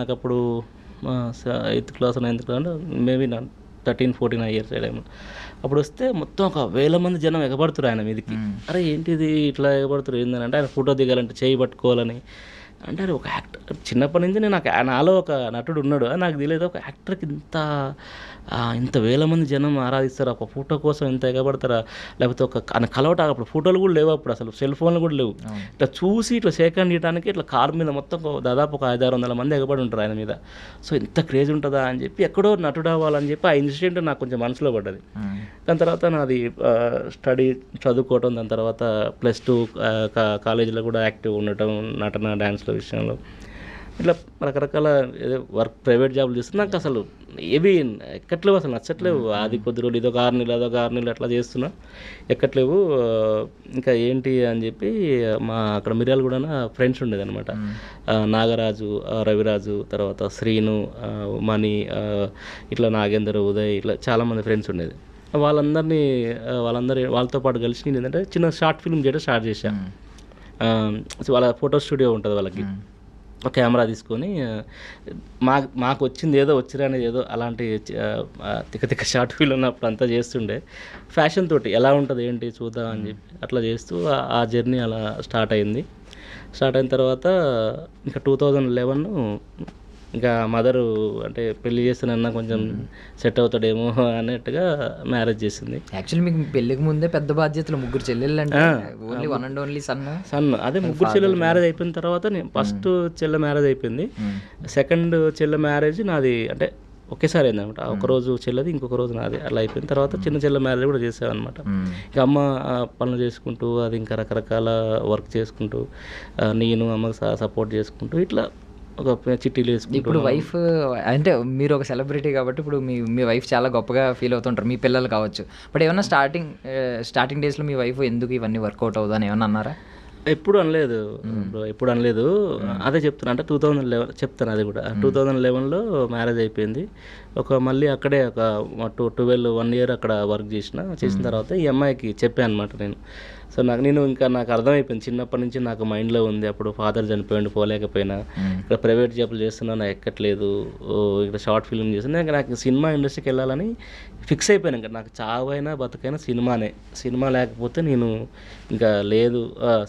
నాకు అప్పుడు 8th class 9th class maybe 13-14 years time. అప్పుడు వస్తే మొత్తం 1000 మంది జనం ఎగబడుతున్నారు ఆయన మీదకి. అరే ఏంటిది ఇట్లా ఎగబడుతున్నారు ఏందని అంటే ఆయన ఫోటో దిగాలంటే చేయి పట్టుకోవాలని అంటే అది ఒక యాక్టర్ చిన్నప్పటి నుంచి నేను నాలో ఒక నటుడు ఉన్నాడు అది నాకు తెలియదు. ఒక యాక్టర్కి ఇంత వేల మంది జనం ఆరాధిస్తారా, ఒక ఫోటో కోసం ఎంత ఎగబడతారా, లేకపోతే ఒక కలవట అప్పుడు ఫోటోలు కూడా లేవు, అప్పుడు అసలు సెల్ ఫోన్లు కూడా లేవు. ఇట్లా చూసి ఇట్లా సేకరణ చేయడానికి ఇట్లా కారు మీద మొత్తం దాదాపు ఒక 500-600 మంది ఎగబడి ఉంటారు ఆయన మీద. సో ఇంత క్రేజ్ ఉంటుందా అని చెప్పి ఎక్కడో నటుడు అవ్వాలని చెప్పి ఆ ఇన్సిడెంట్ నాకు కొంచెం మనసులో పడ్డది. దాని తర్వాత నాది స్టడీ చదువుకోవటం, దాని తర్వాత +2 కాలేజీలో కూడా యాక్టివ్ ఉండటం నటన డ్యాన్స్ల విషయంలో, ఇట్లా రకరకాల ఏదో వర్క్ ప్రైవేట్ జాబులు చేస్తున్నా నాకు అసలు ఏవి ఎక్కట్లేవు, అసలు నచ్చట్లేవు. అది కొద్ది రోజులు ఇదొక 6 నెలలు అట్లా చేస్తున్నా, ఎక్కట్లేవు. ఇంకా ఏంటి అని చెప్పి అక్కడ మిర్యాల కూడా ఫ్రెండ్స్ ఉండేదన్నమాట. నాగరాజు, రవిరాజు, తర్వాత శ్రీను, మణి, ఇట్లా నాగేందర్, ఉదయ్, ఇట్లా చాలామంది ఫ్రెండ్స్ ఉండేది. వాళ్ళతో పాటు కలిసి నేను ఏంటంటే చిన్న షార్ట్ ఫిల్మ్ చేయడం స్టార్ట్ చేశాను. వాళ్ళ ఫోటో స్టూడియో ఉంటుంది వాళ్ళకి. ఒక కెమెరా తీసుకొని మాకు వచ్చింది ఏదో వచ్చిరానేది ఏదో అలాంటి తిక్క షార్ట్ ఫిల్మ్ ఉన్నప్పుడు అంతా చేస్తుండే. ఫ్యాషన్ తోటి ఎలా ఉంటుంది ఏంటి చూద్దాం అని చెప్పి అట్లా చేస్తూ ఆ జర్నీ అలా స్టార్ట్ అయిన తర్వాత ఇంకా 2011 ఇంకా మదరు అంటే పెళ్లి చేస్తానన్నా కొంచెం సెట్ అవుతాడేమో అన్నట్టుగా మ్యారేజ్ చేసింది. యాక్చువల్లీ మీకు పెళ్ళికి ముందే పెద్ద బాధ్యతలు, 3 చెల్లెళ్ళు అంటే only one and only sun. అదే 3 చెల్లెలు మ్యారేజ్ అయిపోయిన తర్వాత నేను ఫస్ట్ చెల్లె మ్యారేజ్ అయిపోయింది, సెకండ్ చెల్లె మ్యారేజ్ నాది అంటే ఒకేసారి అయిందనమాట. ఒకరోజు చెల్లెది, ఇంకొక రోజు నాది, అలా అయిపోయిన తర్వాత చిన్న చెల్లె మ్యారేజ్ కూడా చేసామన్నమాట. ఇంకా అమ్మ పనులు చేసుకుంటూ అది ఇంకా రకరకాల వర్క్ చేసుకుంటూ నేను అమ్మకి సపోర్ట్ చేసుకుంటూ ఇట్లా ఒక చిట్టీలు వేసుకుంటూ. ఇప్పుడు వైఫ్ అంటే మీరు ఒక సెలబ్రిటీ కాబట్టి ఇప్పుడు మీ వైఫ్ చాలా గొప్పగా ఫీల్ అవుతుంటారు, మీ పిల్లలు కావచ్చు. బట్ ఏమన్నా స్టార్టింగ్ డేస్లో మీ వైఫ్ ఎందుకు ఇవన్నీ వర్కౌట్ అవుతుందని ఏమన్నా అన్నారా? ఎప్పుడు అనలేదు. అదే చెప్తున్నా, అంటే 2011 చెప్తాను. అది కూడా 2011లో మ్యారేజ్ అయిపోయింది. మళ్ళీ అక్కడే ఒక 1 year అక్కడ వర్క్ చేసిన తర్వాత ఈ అమ్మాయికి చెప్పాను అనమాట నేను. సో నాకు అర్థమైపోయింది, చిన్నప్పటి నుంచి నాకు మైండ్లో ఉంది. అప్పుడు ఫాదర్ చనిపోయింది, పోలేకపోయినా, ఇక్కడ ప్రైవేట్ జాబులు చేస్తున్నా నాకు ఎక్కట్లేదు, ఇక్కడ షార్ట్ ఫిల్మ్ చేస్తున్నా. ఇంకా నాకు సినిమా ఇండస్ట్రీకి వెళ్ళాలని ఫిక్స్ అయిపోయాను. ఇంకా నాకు చావైనా బతుకైనా సినిమా లేకపోతే నేను ఇంకా లేదు,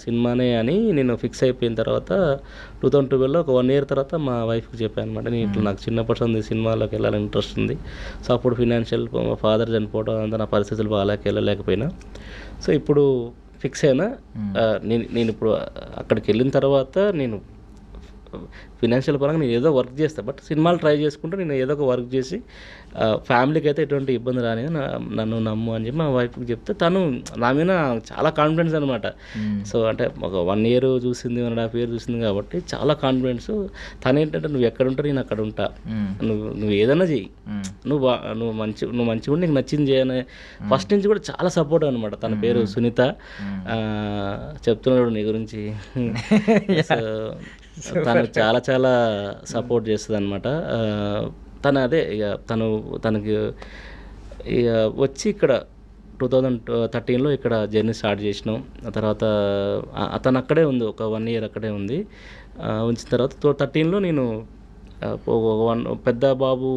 సినిమానే అని నేను ఫిక్స్ అయిపోయిన తర్వాత 2012లో ఒక 1 year తర్వాత మా వైఫ్కి చెప్పాను అనమాట. నేను ఇట్లా నాకు చిన్నప్పటి నుంచి సినిమాలోకి వెళ్ళాలని ఇంట్రెస్ట్ ఉంది. సో అప్పుడు ఫినాన్షియల్ మా ఫాదర్ చనిపోవడం అంతా నా పరిస్థితులు వెళ్ళలేకపోయినా, సో ఇప్పుడు ఫిక్స్ అయినా నేను ఇప్పుడు అక్కడికి వెళ్ళిన తర్వాత నేను ఫినాన్షియల్ పరంగా నేను ఏదో వర్క్ చేస్తాను, బట్ సినిమాలు ట్రై చేసుకుంటూ నేను ఏదో ఒక వర్క్ చేసి ఫ్యామిలీకి అయితే ఎటువంటి ఇబ్బంది రాని నన్ను నమ్ము అని చెప్పి మా వైఫ్కి చెప్తే తను నా మీద చాలా కాన్ఫిడెన్స్ అనమాట. సో అంటే ఒక 1 year చూసింది, 1.5 year చూసింది కాబట్టి చాలా కాన్ఫిడెన్స్. తను ఏంటంటే నువ్వు ఎక్కడ ఉంటా నేను అక్కడ ఉంటా, నువ్వు ఏదైనా చెయ్యి, నువ్వు మంచిగా ఉండి నీకు నచ్చింది చేయని ఫస్ట్ నుంచి కూడా చాలా సపోర్ట్ అనమాట. తన పేరు సునీత, చెప్తున్నాడు నీ గురించి. తను చాలా చాలా సపోర్ట్ చేస్తుంది అనమాట. తను అదే ఇక తనకి ఇక వచ్చి ఇక్కడ 2013లో ఇక్కడ జర్నీ స్టార్ట్ చేసినాం. ఆ తర్వాత అతను అక్కడే ఉంది, ఒక 1 year అక్కడే ఉంది. ఉంచిన తర్వాత 2013లో నేను పెద్ద బాబు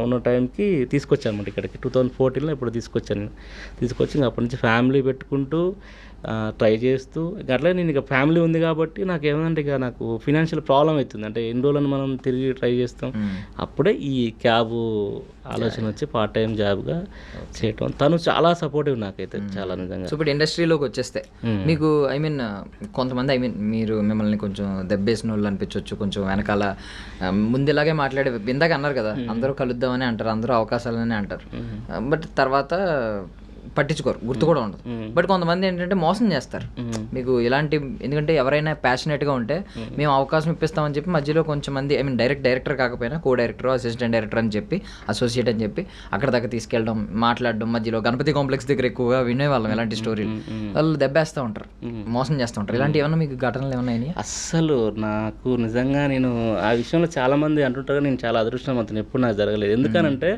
ఉన్న టైంకి తీసుకొచ్చాను అనమాట ఇక్కడికి. 2014లో ఇప్పుడు తీసుకొచ్చి ఇంకా అప్పటి నుంచి ఫ్యామిలీ పెట్టుకుంటూ ట్రై చేస్తూ అట్లా నేను ఇక ఫ్యామిలీ ఉంది కాబట్టి నాకు ఏమంటే ఇక నాకు ఫినాన్షియల్ ప్రాబ్లం అవుతుంది. అంటే ఎన్ని రోజులను మనం తిరిగి ట్రై చేస్తాం, అప్పుడే ఈ క్యాబ్ ఆలోచన వచ్చి పార్ట్ టైం జాబ్గా చేయటం. తను చాలా సపోర్టివ్ నాకైతే చాలా నిజంగా. సో ఇప్పుడు ఇండస్ట్రీలోకి వచ్చేస్తే మీకు కొంతమంది మీరు మిమ్మల్ని కొంచెం దెబ్బేసిన వాళ్ళు అనిపించవచ్చు, కొంచెం వెనకాల ముందులాగే మాట్లాడే ఇందాక అన్నారు కదా, అందరూ కలుద్దామని అంటారు, అందరూ అవకాశాలని అంటారు, బట్ తర్వాత పట్టించుకోరు, గుర్తు కూడా ఉండదు. బట్ కొంతమంది ఏంటంటే మోసం చేస్తారు మీకు ఇలాంటి. ఎందుకంటే ఎవరైనా ప్యాషనేట్గా ఉంటే మేము అవకాశం ఇప్పిస్తామని చెప్పి మధ్యలో కొంచెం మంది డైరెక్టర్ కాకపోయినా కో-డైరెక్టర్, అసిస్టెంట్ డైరెక్టర్ అని చెప్పి, అసోసియేట్ అని చెప్పి అక్కడ దాకా తీసుకెళ్ళడం, మాట్లాడడం, మధ్యలో గణపతి కాంప్లెక్స్ దగ్గర ఎక్కువగా వినేవాళ్ళం ఇలాంటి స్టోరీలు. వాళ్ళు దెబ్బేస్తూ ఉంటారు, మోసం చేస్తూ ఉంటారు. ఇలాంటి ఏమన్నా మీకు ఘటనలు ఏమన్నా అయినాయి? అస్సలు నాకు నిజంగా నేను ఆ విషయంలో చాలామంది అంటుంటారు, నేను చాలా అదృష్టవంతుని, ఎప్పుడు నాకు జరగలేదు. ఎందుకనంటే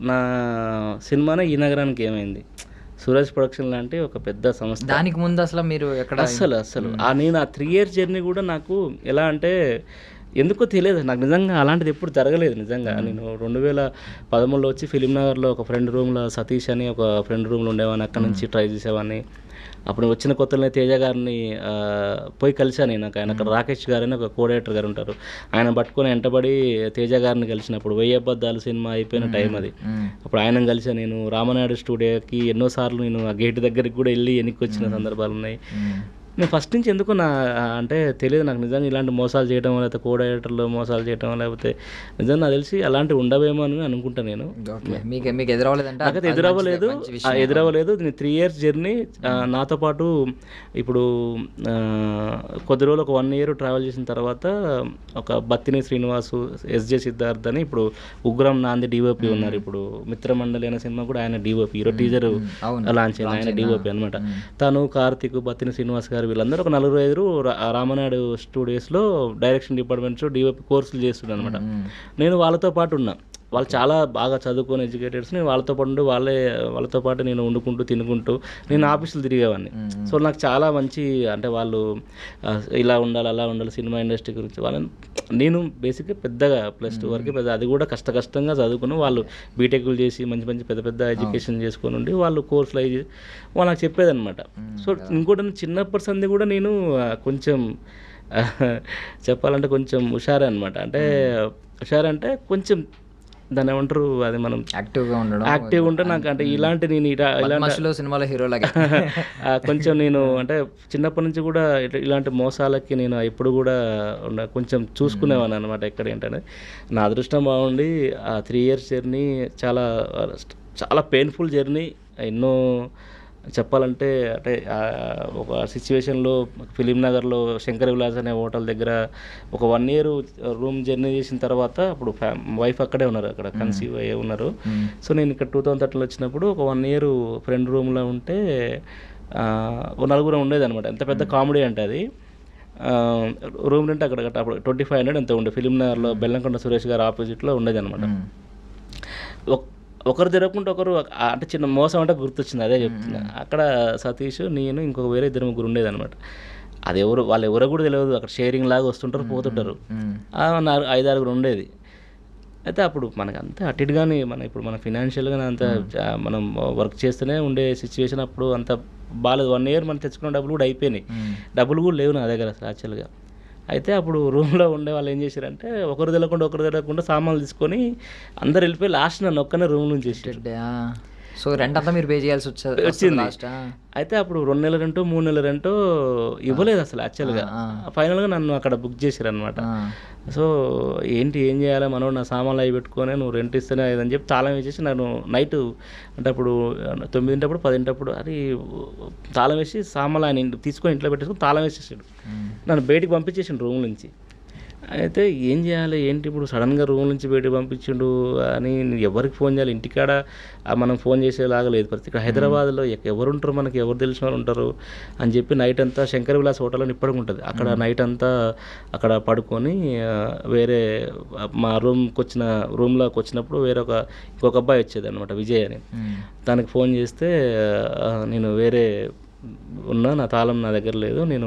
నా సినిమానే ఈ నగరానికి ఏమైంది, సూరజ్ ప్రొడక్షన్ లాంటి ఒక పెద్ద సంస్థ. దానికి ముందు అసలు మీరు ఎక్కడ అసలు నేను ఆ 3 years జర్నీ కూడా నాకు ఎలా అంటే ఎందుకో తెలియదు, నాకు నిజంగా అలాంటిది ఎప్పుడు జరగలేదు. నిజంగా నేను 2013లో వచ్చి ఫిలిం నగర్లో ఒక ఫ్రెండ్ రూమ్లో, సతీష్ అని ఒక ఫ్రెండ్ రూమ్లో ఉండేవాడిని. అక్కడ నుంచి ట్రై చేసేవాడిని. అప్పుడు వచ్చిన కొత్తలోనే తేజ గారిని పోయి కలిశాను నేను. ఆయన అక్కడ రాకేష్ గారు అని ఒక కోఆర్డినేటర్ గారు ఉంటారు, ఆయన పట్టుకొని వెంటబడి తేజ గారిని కలిసినప్పుడు 1000 అబద్ధాలు సినిమా అయిపోయిన టైం అది. అప్పుడు ఆయన కలిసా నేను. రామనాయుడు స్టూడియోకి ఎన్నోసార్లు నేను ఆ గేట్ దగ్గరికి కూడా వెళ్ళి వెనక్కి వచ్చిన సందర్భాలు ఉన్నాయి. నేను ఫస్ట్ నుంచి ఎందుకు అంటే తెలియదు నాకు నిజంగా ఇలాంటి మోసాలు చేయడం, లేకపోతే కోఆర్డినేటర్లు మోసాలు చేయడం, లేకపోతే నిజంగా నాకు తెలిసి అలాంటివి ఉండవేమో అని అనుకుంటా నేను. మీకు ఎదురవ్వలేదంటే? నాకైతే ఎదురవ్వలేదు. నేను 3 years జర్నీ. నాతో పాటు ఇప్పుడు కొద్ది రోజులు ఒక 1 year ట్రావెల్ చేసిన తర్వాత ఒక బత్తిని శ్రీనివాసు, ఎస్జే సిద్ధార్థ్ అని ఇప్పుడు ఉగ్రం నాంది డిఓపి ఉన్నారు. ఇప్పుడు మిత్రమండలి అనే సినిమా కూడా ఆయన డిఓపి, ఈరోజు టీజర్ లాంచ్ అయింది, ఆయన డిఓపి అనమాట. తను, కార్తిక్, బత్తిని శ్రీనివాస్ గారు వీళ్ళందరూ ఒక 4-5 రామనాయుడు స్టూడియోస్లో డైరెక్షన్ డిపార్ట్మెంట్స్ డిఓపి కోర్సులు చేస్తున్నాను అనమాట. నేను వాళ్ళతో పాటు ఉన్నా. వాళ్ళు చాలా బాగా చదువుకొని ఎడ్యుకేటెడ్స్. నేను వాళ్ళతో పాటు ఉండి వాళ్ళతో పాటు నేను వండుకుంటూ తినుకుంటూ నేను ఆఫీసులు తిరిగేవాడిని. సో నాకు చాలా మంచి అంటే వాళ్ళు ఇలా ఉండాలి అలా ఉండాలి సినిమా ఇండస్ట్రీ గురించి వాళ్ళని నేను బేసిక్గా పెద్దగా +2 వరకు పెద్ద, అది కూడా కష్టంగా చదువుకుని వాళ్ళు బీటెక్లు చేసి మంచి పెద్ద ఎడ్యుకేషన్ చేసుకొని ఉండి వాళ్ళు కోర్సులు అయ్యి వాళ్ళు నాకు చెప్పేదన్నమాట. సో ఇంకోటి చిన్నప్పటి సంది కూడా నేను కొంచెం చెప్పాలంటే కొంచెం హుషారే అనమాట. అంటే హుషారంటే కొంచెం దాన్ని ఏమంటారు, అది మనం యాక్టివ్గా ఉంటే నాకు అంటే ఇలాంటి నేను ఇలాంటి సినిమాలో హీరోలాగా కొంచెం నేను అంటే చిన్నప్పటి నుంచి కూడా ఇలాంటి మోసాలకి నేను ఎప్పుడు కూడా కొంచెం చూసుకునేవాను అనమాట. ఎక్కడ ఏంటనే నా అదృష్టం బాగుండి ఆ 3 years జర్నీ చాలా పెయిన్ఫుల్ జర్నీ. ఎన్నో చెప్పాలంటే అంటే ఒక సిచ్యువేషన్లో ఫిలిం నగర్లో శంకర్ విలాస్ అనే హోటల్ దగ్గర ఒక 1 year రూమ్ జర్నీ చేసిన తర్వాత అప్పుడు వైఫ్ అక్కడే ఉన్నారు, అక్కడ కన్సీవ్ అయ్యే ఉన్నారు. సో నేను ఇక్కడ 2013 వచ్చినప్పుడు ఒక 1 year ఫ్రెండ్ రూమ్లో ఉంటే ఒక 4 ఉండేది అనమాట. ఎంత పెద్ద కామెడీ అంటే అది. రూమ్ రెంట్ అక్కడ అప్పుడు 2500 ఎంత ఉండే ఫిలిం నగర్లో బెల్లంకొండ సురేష్ గారు ఆపోజిట్లో ఉండేది అనమాట. ఒకరు తిరగకుండా ఒకరు అంటే చిన్న మోసం అంటే గుర్తొచ్చింది, అదే చెప్తున్నా. అక్కడ సతీష్, నేను, ఇంకొక వేరే 2-3 ఉండేదన్నమాట. అది వాళ్ళు ఎవరో కూడా తెలియదు. అక్కడ షేరింగ్ లాగా వస్తుంటారు పోతుంటారు. 5-6 ఉండేది. అయితే అప్పుడు మనకు అంతా అటుగానే ఇప్పుడు మన ఫినాన్షియల్గా అంత మనం వర్క్ చేస్తూనే ఉండే సిచ్యువేషన్ అప్పుడు అంత బాగాలేదు. 1 year మనం తెచ్చుకున్న డబ్బులు కూడా అయిపోయినాయి. డబ్బులు కూడా లేవు నా దగ్గర అసలు యాక్చువల్గా. అయితే అప్పుడు రూమ్లో ఉండే వాళ్ళు ఏం చేశారంటే ఒకరు తెలియకుండా సామాన్లు తీసుకొని అందరు వెళ్ళిపోయి లాస్ట్ నన్ను ఒక్కనే రూమ్ నుంచి చేసారు. సో రెంట్ అంతా మీరు పే చేయాల్సి వచ్చింది. అయితే అప్పుడు 2 నెలల రెంటో 3 నెలల రెంటో ఇవ్వలేదు అసలు యాక్చువల్గా. ఫైనల్గా నన్ను అక్కడ బుక్ చేశారు అనమాట. సో ఏం చేయాలి మనోడు, నా సామాన్లు అవి పెట్టుకొని నువ్వు రెంట్ ఇస్తేనే అని చెప్పి తాళం వేసేసి నన్ను నైట్ అంటే అప్పుడు 9 10 అది తాళం వేసి సామాన్లు ఆయన తీసుకొని ఇంట్లో పెట్టేసుకొని తాళం వేసేసాడు. నన్ను బయటికి పంపించేసాడు రూమ్ నుంచి. అయితే ఏం చేయాలి ఏంటి ఇప్పుడు సడన్గా రూమ్ నుంచి బయటకు పంపించిండు అని ఎవరికి ఫోన్ చేయాలి, ఇంటికాడ మనం ఫోన్ చేసేలాగా లేదు పరిస్థితి. ఇక్కడ హైదరాబాద్లో ఎవరు ఉంటారు, మనకి ఎవరు తెలిసిన వాళ్ళు ఉంటారు అని చెప్పి నైట్ అంతా శంకర్ విలాస్ హోటల్లో ఇప్పటికి ఉంటుంది. అక్కడ నైట్ అంతా అక్కడ పడుకొని వేరే మా రూమ్లోకి వచ్చినప్పుడు ఇంకొక అబ్బాయి వచ్చేది అనమాట, విజయ్ అని. తనకి ఫోన్ చేస్తే నేను వేరే నా తాళం నా దగ్గర లేదు, నేను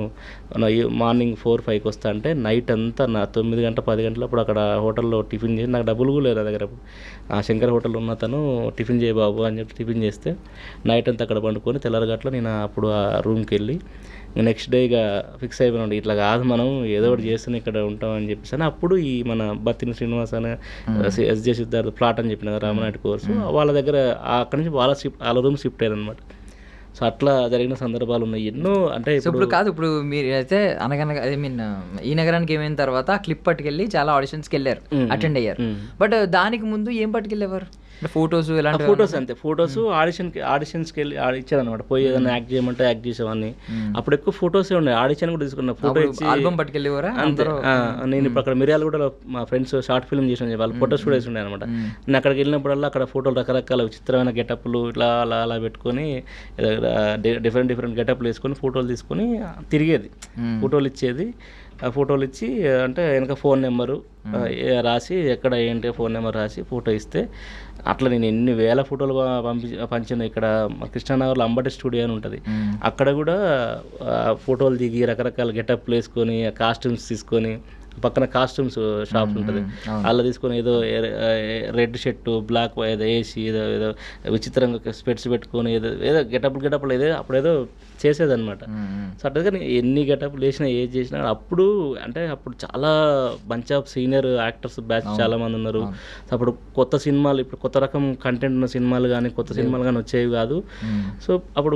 మార్నింగ్ 4-5కి వస్తా అంటే నైట్ అంతా నా 9 గంటల 10 గంటలప్పుడు అక్కడ హోటల్లో టిఫిన్ చేసి నాకు డబ్బులు కూడా లేదు నా దగ్గర. ఆ శంకర్ హోటల్ ఉన్న తను టిఫిన్ చేయ బాబు అని చెప్పి టిఫిన్ చేస్తే నైట్ అంతా అక్కడ పండుకొని తెల్లరగట్ల నేను అప్పుడు ఆ రూమ్కి వెళ్ళి నెక్స్ట్ డే ఇక ఫిక్స్ అయిపోయినాడు, ఇట్లా కాదు మనం ఏదో ఒకటి చేస్తూనే ఇక్కడ ఉంటామని చెప్పేసి అని. అప్పుడు ఈ మన బత్తిని శ్రీనివాస్ అని ఎస్జే సిద్ధార్థ్ ప్లాట్ అని చెప్పిన రామనాయుడు కోర్సు వాళ్ళ దగ్గర అక్కడి నుంచి వాళ్ళ రూమ్ షిఫ్ట్ అయ్యారు అనమాట. సో అట్లా జరిగిన సందర్భాలు ఉన్నాయి ఎన్నో. అంటే ఇప్పుడు మీరు అయితే అనగనగా ఈ నగరానికి ఏమైన తర్వాత క్లిప్ పట్టుకెళ్ళి చాలా ఆడిషన్స్కి వెళ్ళారు, అటెండ్ అయ్యారు. బట్ దానికి ముందు ఏం పట్టుకెళ్ళేవారు? ఫోటోస్ అంతే, ఫోటోస్ ఆడిషన్స్కి వెళ్ళి ఇచ్చారనమాట. పోయి ఏదైనా యాక్ట్ చేయమంటే యాక్ట్ చేసేవాడిని. అప్పుడు ఎక్కువ ఫోటోసే ఉన్నాయి. ఆడిషన్ కూడా తీసుకున్నా, ఫోటో ఇచ్చి ఆల్బమ్ పట్టుకెళ్ళేవారా? అంతే. నేను ఇప్పుడు అక్కడ మిర్యాల కూడా మా ఫ్రెండ్స్ షార్ట్ ఫిల్మ్ చేసిన వాళ్ళు ఫోటో స్టూడియోస్ ఉన్నాయి అనమాట. నేను అక్కడికి వెళ్ళినప్పుడల్లా అక్కడ ఫోటోలు రకరకాల విచిత్రమైన గెటప్లు ఇట్లా అలా పెట్టుకొని డిఫరెంట్ గెటప్లు వేసుకొని ఫోటోలు తీసుకొని తిరిగేది. ఫోటోలు ఇచ్చేది. ఆ ఫోటోలు ఇచ్చి అంటే వెనక ఫోన్ నెంబరు రాసి ఎక్కడ ఏంటి ఫోన్ నెంబర్ రాసి ఫోటో ఇస్తే అట్లా నేను ఎన్ని వేల ఫోటోలు పంచాను. ఇక్కడ కృష్ణానగర్లో అంబటి స్టూడియో అని ఉంటుంది, అక్కడ కూడా ఫోటోలు దిగి రకరకాల గెటప్లు వేసుకొని కాస్ట్యూమ్స్ తీసుకొని పక్కన కాస్ట్యూమ్స్ షాప్స్ ఉంటుంది, అలా తీసుకొని ఏదో రెడ్ షర్టు బ్లాక్ ఏదో వేసి ఏదో విచిత్రంగా స్పెట్స్ పెట్టుకొని ఏదో గెటప్లు అప్పుడేదో చేసేదన్నమాట. సో అట్లా కానీ ఎన్ని గెటప్లు వేసినా ఏది చేసినా అప్పుడు చాలా bunch of senior actors batch చాలా మంది ఉన్నారు. సో అప్పుడు కొత్త సినిమాలు, ఇప్పుడు కొత్త రకం కంటెంట్ ఉన్న సినిమాలు కానీ కొత్త సినిమాలు కానీ వచ్చేవి కాదు. సో అప్పుడు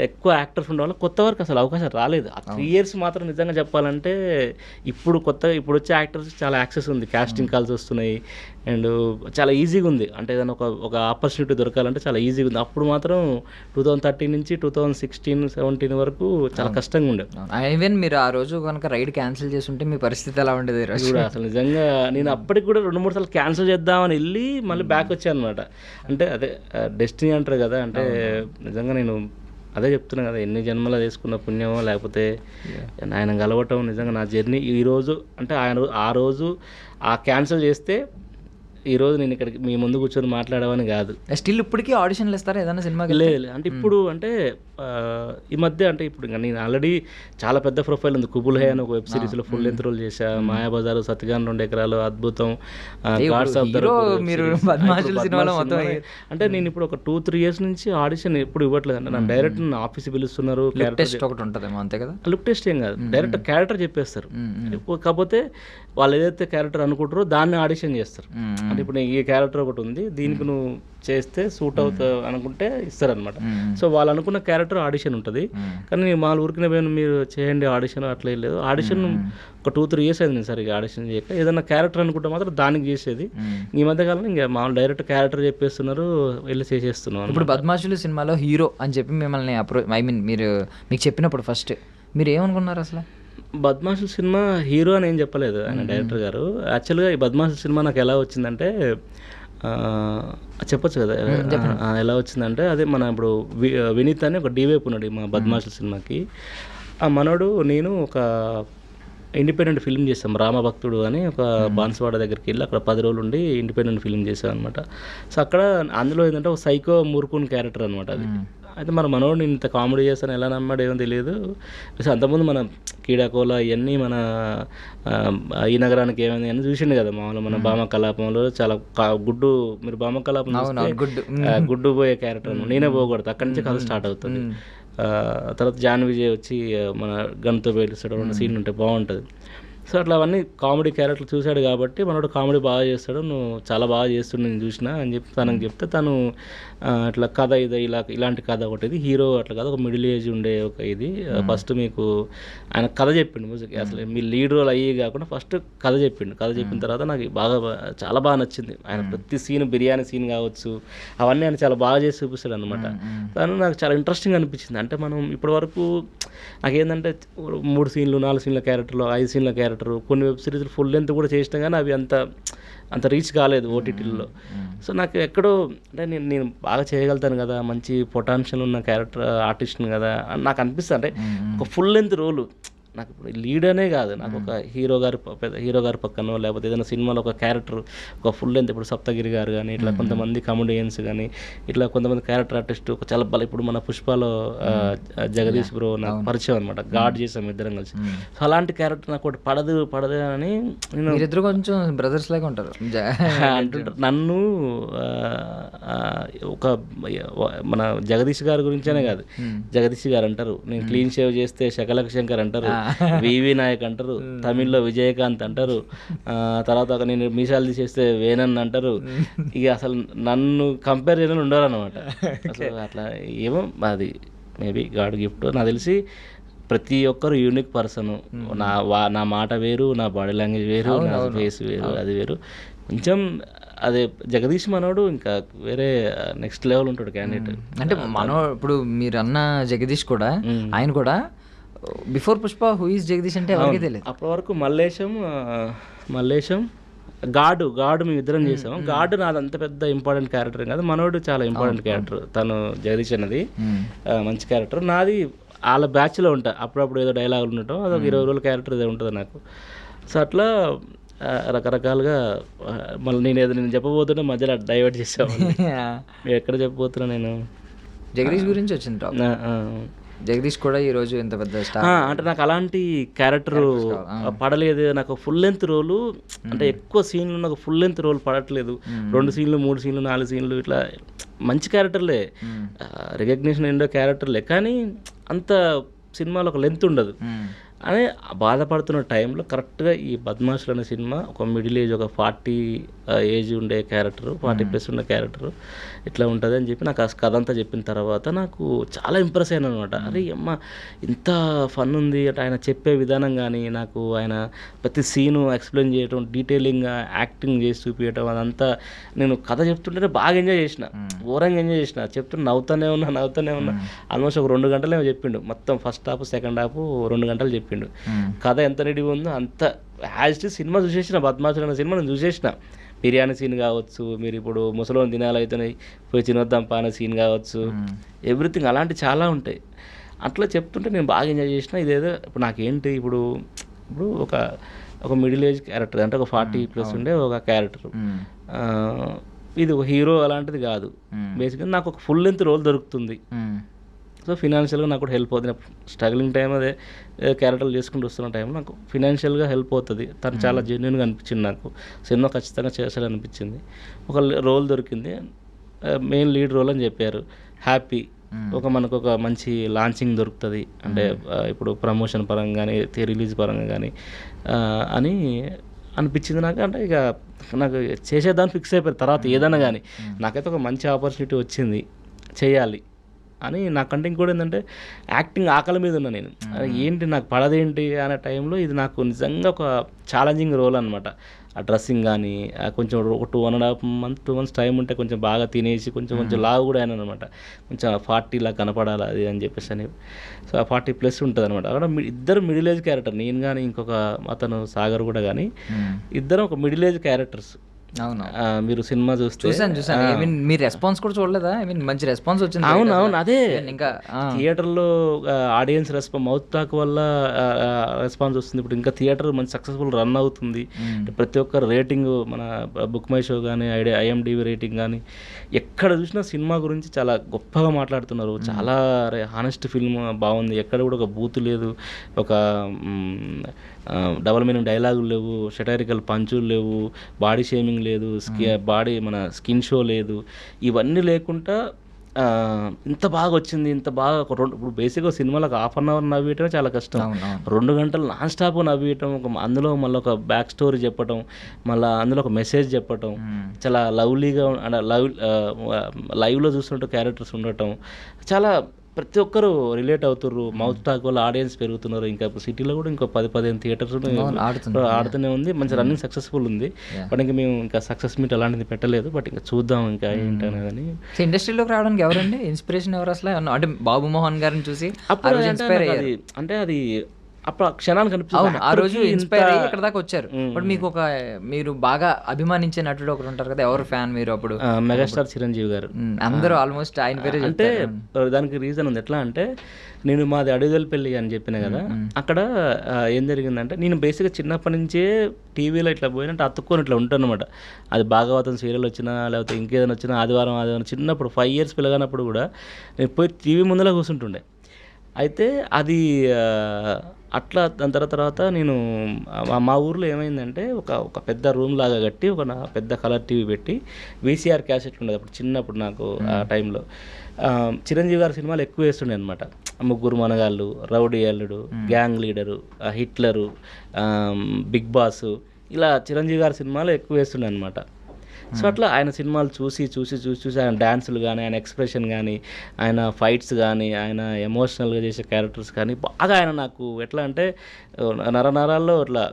ఎక్కువ యాక్టర్స్ ఉండేవాళ్ళు, కొత్త వరకు అసలు అవకాశం రాలేదు. ఆ 3 years మాత్రం నిజంగా చెప్పాలంటే ఇప్పుడు వచ్చే యాక్టర్స్ చాలా యాక్సెస్ ఉంది, కాస్టింగ్ కాల్స్ వస్తున్నాయి అండ్ చాలా ఈజీగా ఉంది. అంటే ఏదైనా ఒక ఆపర్చునిటీ దొరకాలంటే చాలా ఈజీగా ఉంది. అప్పుడు మాత్రం 2013 నుంచి 2016-17 వరకు చాలా కష్టంగా ఉండేది. ఈవెన్ మీరు ఆ రోజు కనుక రైడ్ క్యాన్సిల్ చేస్తుంటే మీ పరిస్థితి ఎలా ఉండేది? కూడా అసలు నిజంగా నేను అప్పటికి కూడా 2-3 సార్లు క్యాన్సిల్ చేద్దామని వెళ్ళి మళ్ళీ బ్యాక్ వచ్చాను అనమాట. అంటే అదే డెస్టినీ అంటారు కదా, అంటే నిజంగా నేను అదే చెప్తున్నా కదా, ఎన్ని జన్మలు తీసుకున్న పుణ్యమో లేకపోతే ఆయన కలవటం నిజంగా నా జర్నీ. ఈరోజు అంటే ఆ రోజు క్యాన్సిల్ చేస్తే ఈరోజు నేను ఇక్కడికి మీ ముందు కూర్చొని మాట్లాడమని కాదు. స్టిల్ ఇప్పటికీ ఆడిషన్లు ఇస్తారా ఏదైనా సినిమాకి? లేదు అంటే ఇప్పుడు అంటే ఈ మధ్య అంటే ఇప్పుడు నేను ఆల్రెడీ చాలా పెద్ద ప్రొఫైల్ ఉంది. కుబుల్ హై అని ఒక వెబ్ సిరీస్లో ఫుల్ లెంత్ రోల్ చేశా, మాయాబజార్, సత్యగాన్ 2 ఎకరాలు, అద్భుతం, గాడ్స్ ఆఫ్ ద అంటే నేను ఇప్పుడు ఒక 2-3 years నుంచి ఆడిషన్ ఎప్పుడు ఇవ్వట్లేదు. అంటే నా డైరెక్ట్ ఆఫీస్ పిలుస్తున్నారు, టెస్ట్ ఒకటి ఉంటుందేమో అంతే కదా. లుక్ టెస్ట్ ఏం కాదు, డైరెక్ట్ క్యారెక్టర్ చెప్పేస్తారు. కాకపోతే వాళ్ళు ఏదైతే క్యారెక్టర్ అనుకుంటారో దాన్ని ఆడిషన్ చేస్తారు. అంటే ఇప్పుడు ఈ క్యారెక్టర్ ఒకటి ఉంది, దీనికి నువ్వు చేస్తే సూట్ అవుతావు అనుకుంటే ఇస్తారనమాట. సో వాళ్ళు అనుకున్న క్యారెక్టర్ ఆడిషన్ ఉంటుంది. కానీ మా ఊరికి పోయిన మీరు చేయండి ఆడిషన్ అట్లా లేదు. ఆడిషన్ ఒక 2-3 years అయింది నేను సరిగ్గా ఆడిషన్ చేయక. ఏదైనా క్యారెక్టర్ అనుకుంటే మాత్రం దానికి చేసేది. ఈ మధ్యకాలంలో ఇంకా మామూలు డైరెక్ట్ క్యారెక్టర్ చెప్పేస్తున్నారు, వెళ్ళి చేసేస్తున్నాను. ఇప్పుడు బద్మాషులు సినిమాలో హీరో అని చెప్పి మిమ్మల్ని మీకు చెప్పినప్పుడు ఫస్ట్ మీరు ఏమనుకున్నారు అసలు? బద్మాషుల సినిమా హీరో అని ఏం చెప్పలేదు ఆయన డైరెక్టర్ గారు. యాక్చువల్గా ఈ బద్మాషుల సినిమా నాకు ఎలా వచ్చిందంటే చెప్పొచ్చు కదా ఎలా వచ్చిందంటే, అదే మన ఇప్పుడు వినీత్ అని ఒక డీవైపు ఉన్నాడు మా బద్మాషుల సినిమాకి. ఆ మనోడు నేను ఒక ఇండిపెండెంట్ ఫిల్మ్ చేసాం, రామభక్తుడు అని ఒక బాన్స్వాడ దగ్గరికి వెళ్ళి అక్కడ 10 రోజులు ఉండి ఇండిపెండెంట్ ఫిల్మ్ చేసాం అనమాట. సో అక్కడ అందులో ఏంటంటే ఒక సైకో మూర్ఖున్ క్యారెక్టర్ అనమాట అది. అయితే మన మనోడిని ఇంత కామెడీ చేస్తాను ఎలా నమ్మాడు ఏమో తెలియదు. అంతకుముందు మన కీడాకోల ఇవన్నీ మన ఈ నగరానికి ఏమైంది అని చూసిండు కదా మామూలు మన భామ కలాపంలో చాలా గుడ్డు, మీరు భామ కలాపం గుడ్డు పోయే క్యారెక్టర్ నేనే పోకూడదు, అక్కడి నుంచి కథ స్టార్ట్ అవుతుంది. తర్వాత జాన్ విజయ్ వచ్చి మన గన్తో పేలుస్తాడు, 2 సీన్లు ఉంటాయి, బాగుంటుంది. సో అట్లా అవన్నీ కామెడీ క్యారెక్టర్ చూశాడు కాబట్టి మనోడు కామెడీ బాగా చేస్తాడు, నువ్వు చాలా బాగా చేస్తుండే నేను చూసినా అని చెప్పి తనకు చెప్తే తను అట్లా కథ ఇలాంటి కథ ఒకటి, ఇది హీరో అట్లా కాదు, ఒక మిడిల్ ఏజ్ ఉండే ఒక ఇది ఫస్ట్ మీకు ఆయన కథ చెప్పిండు మ్యూజిక్. అసలు మీ లీడ్ రోల్ అయ్యి కాకుండా ఫస్ట్ కథ చెప్పిండు. కథ చెప్పిన తర్వాత నాకు చాలా బాగా నచ్చింది. ఆయన ప్రతి సీన్, బిర్యానీ సీన్ కావచ్చు, అవన్నీ ఆయన చాలా బాగా చేసి చూపిస్తాడు అనమాట. తను నాకు చాలా ఇంట్రెస్టింగ్ అనిపించింది. అంటే మనం ఇప్పటి వరకు నాకేంటంటే 3 సీన్లు 4 సీన్ల క్యారెక్టర్లు 5 సీన్ల క్యారెక్టర్ కొన్ని వెబ్ సిరీస్లు ఫుల్ లెంత్ కూడా చేసినా కానీ అవి అంత రీచ్ కాలేదు ఓటీటీలో. సో నాకు ఎక్కడో అంటే నేను బాగా చేయగలుగుతాను కదా, మంచి పొటాన్షియల్ ఉన్న క్యారెక్టర్ ఆర్టిస్ట్ని కదా అని నాకు అనిపిస్తుంది. అంటే ఒక ఫుల్ లెంత్ రోలు నాకు ఇప్పుడు లీడ్ అనే కాదు, నాకు ఒక హీరో గారి పక్కనో లేకపోతే ఏదైనా సినిమాలో ఒక క్యారెక్టర్ ఒక ఫుల్ లెంత్, ఇప్పుడు సప్తగిరి గారు కానీ ఇట్లా కొంతమంది కామెడియన్స్ కానీ ఇట్లా కొంతమంది క్యారెక్టర్ ఆర్టిస్ట్ ఒక చాలా ఇప్పుడు మన పుష్పలో జగదీష్ బ్రో నాకు పరిచయం అనమాట, గాడ్ చేసాం ఇద్దరం కలిసి. సో అలాంటి క్యారెక్టర్ నాకు ఒకటి పడదు అని నేను కొంచెం బ్రదర్స్ లాగా ఉంటారు అంటుంటారు. నన్ను ఒక మన జగదీష్ గారి గురించేనే కాదు, జగదీష్ గారు అంటారు, నేను క్లీన్ షేవ్ చేస్తే శకలక శంకర్ అంటారు, వివి నాయక్ అంటారు, తమిళ్లో విజయకాంత్ అంటారు, తర్వాత నేను మీసాలు తీసేస్తే వేనన్ అంటారు. ఇక అసలు నన్ను కంపేర్ చేయడం ఉండరు అనమాట. అసలు అట్లా ఏమో అది మేబీ గాడ్ గిఫ్ట్. నాకు తెలిసి ప్రతి ఒక్కరు యూనిక్ పర్సన్. నా మాట వేరు, నా బాడీ లాంగ్వేజ్ వేరు, నా ఫేస్ వేరు, అది వేరు. కొంచెం అదే జగదీష్ మనోడు ఇంకా వేరే నెక్స్ట్ లెవెల్ ఉంటాడు క్యాండిడేట్. అంటే ఇప్పుడు మీరు అన్న జగదీష్ కూడా, ఆయన కూడా before Pushpa who is Jagadish అంటే ఎవరికి తెలియదు. అప్పటి వరకు మల్లేశం గాడు మేము ఇద్దరం చేసాం. గాడు నాది అంత పెద్ద ఇంపార్టెంట్ క్యారెక్టర్ కాదు, మనోడు చాలా ఇంపార్టెంట్ క్యారెక్టర్. తను జగదీష్ అన్నది మంచి క్యారెక్టర్. నాది వాళ్ళ బ్యాచ్లో ఉంటా, అప్పుడప్పుడు ఏదో డైలాగులు ఉండటం, అదొక 20 రోజుల క్యారెక్టర్ ఏదో ఉంటుంది నాకు. సో అట్లా రకరకాలుగా మళ్ళీ నేను చెప్పబోతుంటే మధ్యలో డైవర్ట్ చేసాను. ఎక్కడ చెప్పబోతున్నా నేను జగదీష్ గురించి వచ్చింది. జగదీష్ కూడా ఈ రోజు ఇంత పెద్ద స్టార్. అంటే నాకు అలాంటి క్యారెక్టర్ పడలేదు. నాకు ఫుల్ లెంత్ రోలు అంటే ఎక్కువ సీన్లు నాకు ఫుల్ లెంత్ రోల్ పడట్లేదు. 2 సీన్లు 3 సీన్లు 4 సీన్లు ఇట్లా మంచి క్యారెక్టర్లే, రికగ్నిషన్ ఎండో క్యారెక్టర్లే, కానీ అంత సినిమాలో ఒక లెంత్ ఉండదు అని బాధపడుతున్న టైంలో కరెక్ట్గా ఈ బద్మాషులు అనే సినిమా ఒక మిడిల్ ఏజ్, ఒక 40 ఏజ్ ఉండే క్యారెక్టర్, 40+ ఉండే క్యారెక్టర్ ఇట్లా ఉంటుంది అని చెప్పి నాకు ఆ కథ అంతా చెప్పిన తర్వాత నాకు చాలా ఇంప్రెస్ అయ్యాను అనమాట. అరే అమ్మ ఇంత ఫన్ ఉంది అంటే ఆయన చెప్పే విధానం కానీ, నాకు ఆయన ప్రతి సీను ఎక్స్ప్లెయిన్ చేయడం, డీటెయిలింగ్గా యాక్టింగ్ చేసి చూపించడం, అదంతా నేను కథ చెప్తుంటేనే బాగా ఎంజాయ్ చేసిన, ఘోరంగా ఎంజాయ్ చేసిన. చెప్తుంటే నవ్వుతూనే ఉన్నా. ఆల్మోస్ట్ ఒక 2 గంటలు ఏమో చెప్పిండు, మొత్తం ఫస్ట్ హాఫ్ సెకండ్ హాఫ్ 2 గంటలు చెప్పిండు. కథ ఎంత రెడీగా ఉందో అంత యాజ్ సినిమా చూసేసిన, బద్మాషులు అనే సినిమా నేను చూసేసిన. బిర్యానీ సీన్ కావచ్చు, మీరు ఇప్పుడు ముసలోని దినాలు అవుతున్నాయి పోయి తినొద్దాం పానే సీన్ కావచ్చు, ఎవ్రీథింగ్ అలాంటి చాలా ఉంటాయి. అట్లా చెప్తుంటే నేను బాగా ఎంజాయ్ చేసిన. ఇదేదో ఇప్పుడు నాకేంటి ఇప్పుడు ఒక మిడిల్ ఏజ్ క్యారెక్టర్ అంటే ఒక 40+ ఉండే ఒక క్యారెక్టర్, ఇది ఒక హీరో అలాంటిది కాదు. బేసిక్గా నాకు ఒక ఫుల్ లెంత్ రోల్ దొరుకుతుంది. సో ఫినాన్షియల్గా నాకు కూడా హెల్ప్ అవుతుంది. స్ట్రగ్లింగ్ టైం అదే క్యారెక్టర్లు చేసుకుంటూ వస్తున్న టైంలో నాకు ఫినాన్షియల్గా హెల్ప్ అవుతుంది. తను చాలా జెన్యున్గా అనిపించింది నాకు. సినిమా ఖచ్చితంగా చేస్తాడనిపించింది. ఒక రోల్ దొరికింది, మెయిన్ లీడ్ రోల్ అని చెప్పారు. హ్యాపీ. మనకు ఒక మంచి లాంచింగ్ దొరుకుతుంది అంటే ఇప్పుడు ప్రమోషన్ పరంగా కానీ రిలీజ్ పరంగా కానీ అని అనిపించింది నాకు. అంటే ఇక నాకు చేసేదాన్ని ఫిక్స్ అయిపోయింది. తర్వాత ఏదైనా కానీ నాకైతే ఒక మంచి ఆపర్చునిటీ వచ్చింది, చేయాలి అని. నాకంటే ఇంకోటి ఏంటంటే యాక్టింగ్ ఆకలి మీద ఉన్నా నేను. ఏంటి నాకు పడదేంటి అనే టైంలో ఇది నాకు నిజంగా ఒక ఛాలెంజింగ్ రోల్ అనమాట. ఆ డ్రెస్సింగ్ కానీ కొంచెం ఒక 2 months టైం ఉంటే కొంచెం బాగా తినేసి కొంచెం లావు కూడా అయినా అనమాట. కొంచెం 40 కనపడాలి అది అని చెప్పేసి అని. సో ఆ 40+ ఉంటుంది అనమాట. అక్కడ ఇద్దరు మిడిల్ ఏజ్ క్యారెక్టర్, నేను కానీ ఇంకొక అతను సాగర్ కూడా కానీ ఇద్దరం ఒక మిడిల్ ఏజ్ క్యారెక్టర్స్. అవును, మీరు సినిమా చూసాను. మీ రెస్పాన్స్ కూడా చూడలేదా? మంచి రెస్పాన్స్ వచ్చింది. అవును అదే ఇంకా థియేటర్లో ఆడియన్స్ రెస్పాన్స్, మౌత్ టాక్ వల్ల రెస్పాన్స్ వస్తుంది. ఇప్పుడు ఇంకా థియేటర్ మంచి సక్సెస్ఫుల్ రన్ అవుతుంది. ప్రతి ఒక్కరు రేటింగ్, మన బుక్ మై షో కానీ IMDb రేటింగ్ కానీ ఎక్కడ చూసినా సినిమా గురించి చాలా గొప్పగా మాట్లాడుతున్నారు. చాలా హానెస్ట్ ఫిల్మ్, బాగుంది, ఎక్కడ కూడా ఒక బూతు లేదు, ఒక డబల్ మీనింగ్ డైలాగులు లేవు, సెటైరికల్ పంచులు లేవు, బాడీ షేమింగ్ లేదు, మన స్కిన్ షో లేదు, ఇవన్నీ లేకుండా ఇంత బాగా వచ్చింది. ఇంత బాగా ఇప్పుడు బేసిక్గా సినిమాలకు 1/2 hour నవ్వేయటమే చాలా కష్టం. 2 గంటలు నాన్ స్టాప్ నవ్వేయటం, అందులో మళ్ళీ ఒక బ్యాక్ స్టోరీ చెప్పటం, మళ్ళీ అందులో ఒక మెసేజ్ చెప్పటం, చాలా లవ్లీగా లైవ్లో చూస్తుంటే క్యారెక్టర్స్ ఉండటం, చాలా ప్రతి ఒక్కరు రిలేట్ అవుతుర్రు. మౌత్ టాక్ వల్ల ఆడియన్స్ పెరుగుతున్నారు. ఇంకా సిటీలో కూడా ఇంకో 10-15 థియేటర్స్ ఆడుతూనే ఉంది. మంచి రన్నింగ్ సక్సెస్ఫుల్ ఉంది. బట్ ఇంకా మేము ఇంకా సక్సెస్ మీట్ అలాంటిది పెట్టలేదు. బట్ ఇంకా చూద్దాం ఇంకా ఏంటనేది. ఇండస్ట్రీలోకి రావడానికి ఎవరండి ఇన్స్పిరేషన్? ఎవరు అసలు? అంటే బాబు మోహన్ గారిని చూసి అంటే అది అప్పుడు క్షణానికి అనిపిస్తుంది. ఆ రోజు ఇన్స్పైర్ అయ్యి ఇక్కడ దాకా వచ్చారు. బట్ మీకు మీరు బాగా అభిమానించే నటుడు ఒకరు ఉంటారు కదా, ఎవరు ఫ్యాన్ మీరు అప్పుడు? మెగాస్టార్ చిరంజీవి గారు. అందరూ ఆల్మోస్ట్ ఆయన పేరు. అంటే దానికి రీజన్ ఉంది. ఎట్లా అంటే నేను మాది అడవిదల పెళ్ళి అని చెప్పిన కదా, అక్కడ ఏం జరిగిందంటే నేను బేసిక్గా చిన్నప్పటి నుంచే టీవీలో ఇట్లా పోయినట్టు అతుక్కొని ఇట్లా ఉంటాను అనమాట. అది భాగవతం సీరియల్ వచ్చినా లేకపోతే ఇంకేదైనా వచ్చినా ఆదివారం చిన్నప్పుడు 5 years పిల్లగానప్పుడు కూడా నేను పోయి టీవీ ముందర కూర్చుంటుండే. అయితే అది అట్లా దాని తర్వాత నేను మా ఊర్లో ఏమైందంటే ఒక పెద్ద రూమ్ లాగా కట్టి ఒక పెద్ద కలర్ టీవీ పెట్టి VCR క్యాసెట్లు ఉండేది అప్పుడు చిన్నప్పుడు నాకు. ఆ టైంలో చిరంజీవి గారి సినిమాలు ఎక్కువ వేస్తుండే అనమాట. 3 మనగాళ్ళు, Rowdy Alludu, gang leader, Hitler, big boss, ఇలా చిరంజీవి గారి సినిమాలు ఎక్కువ వేస్తుండే అనమాట. సో అట్లా ఆయన సినిమాలు చూసి ఆయన డ్యాన్సులు కానీ, ఆయన ఎక్స్ప్రెషన్ కానీ, ఆయన ఫైట్స్ కానీ, ఆయన ఎమోషనల్గా చేసే క్యారెక్టర్స్ కానీ బాగా ఆయన నాకు ఎట్లా అంటే నరాల్లో ఇట్లా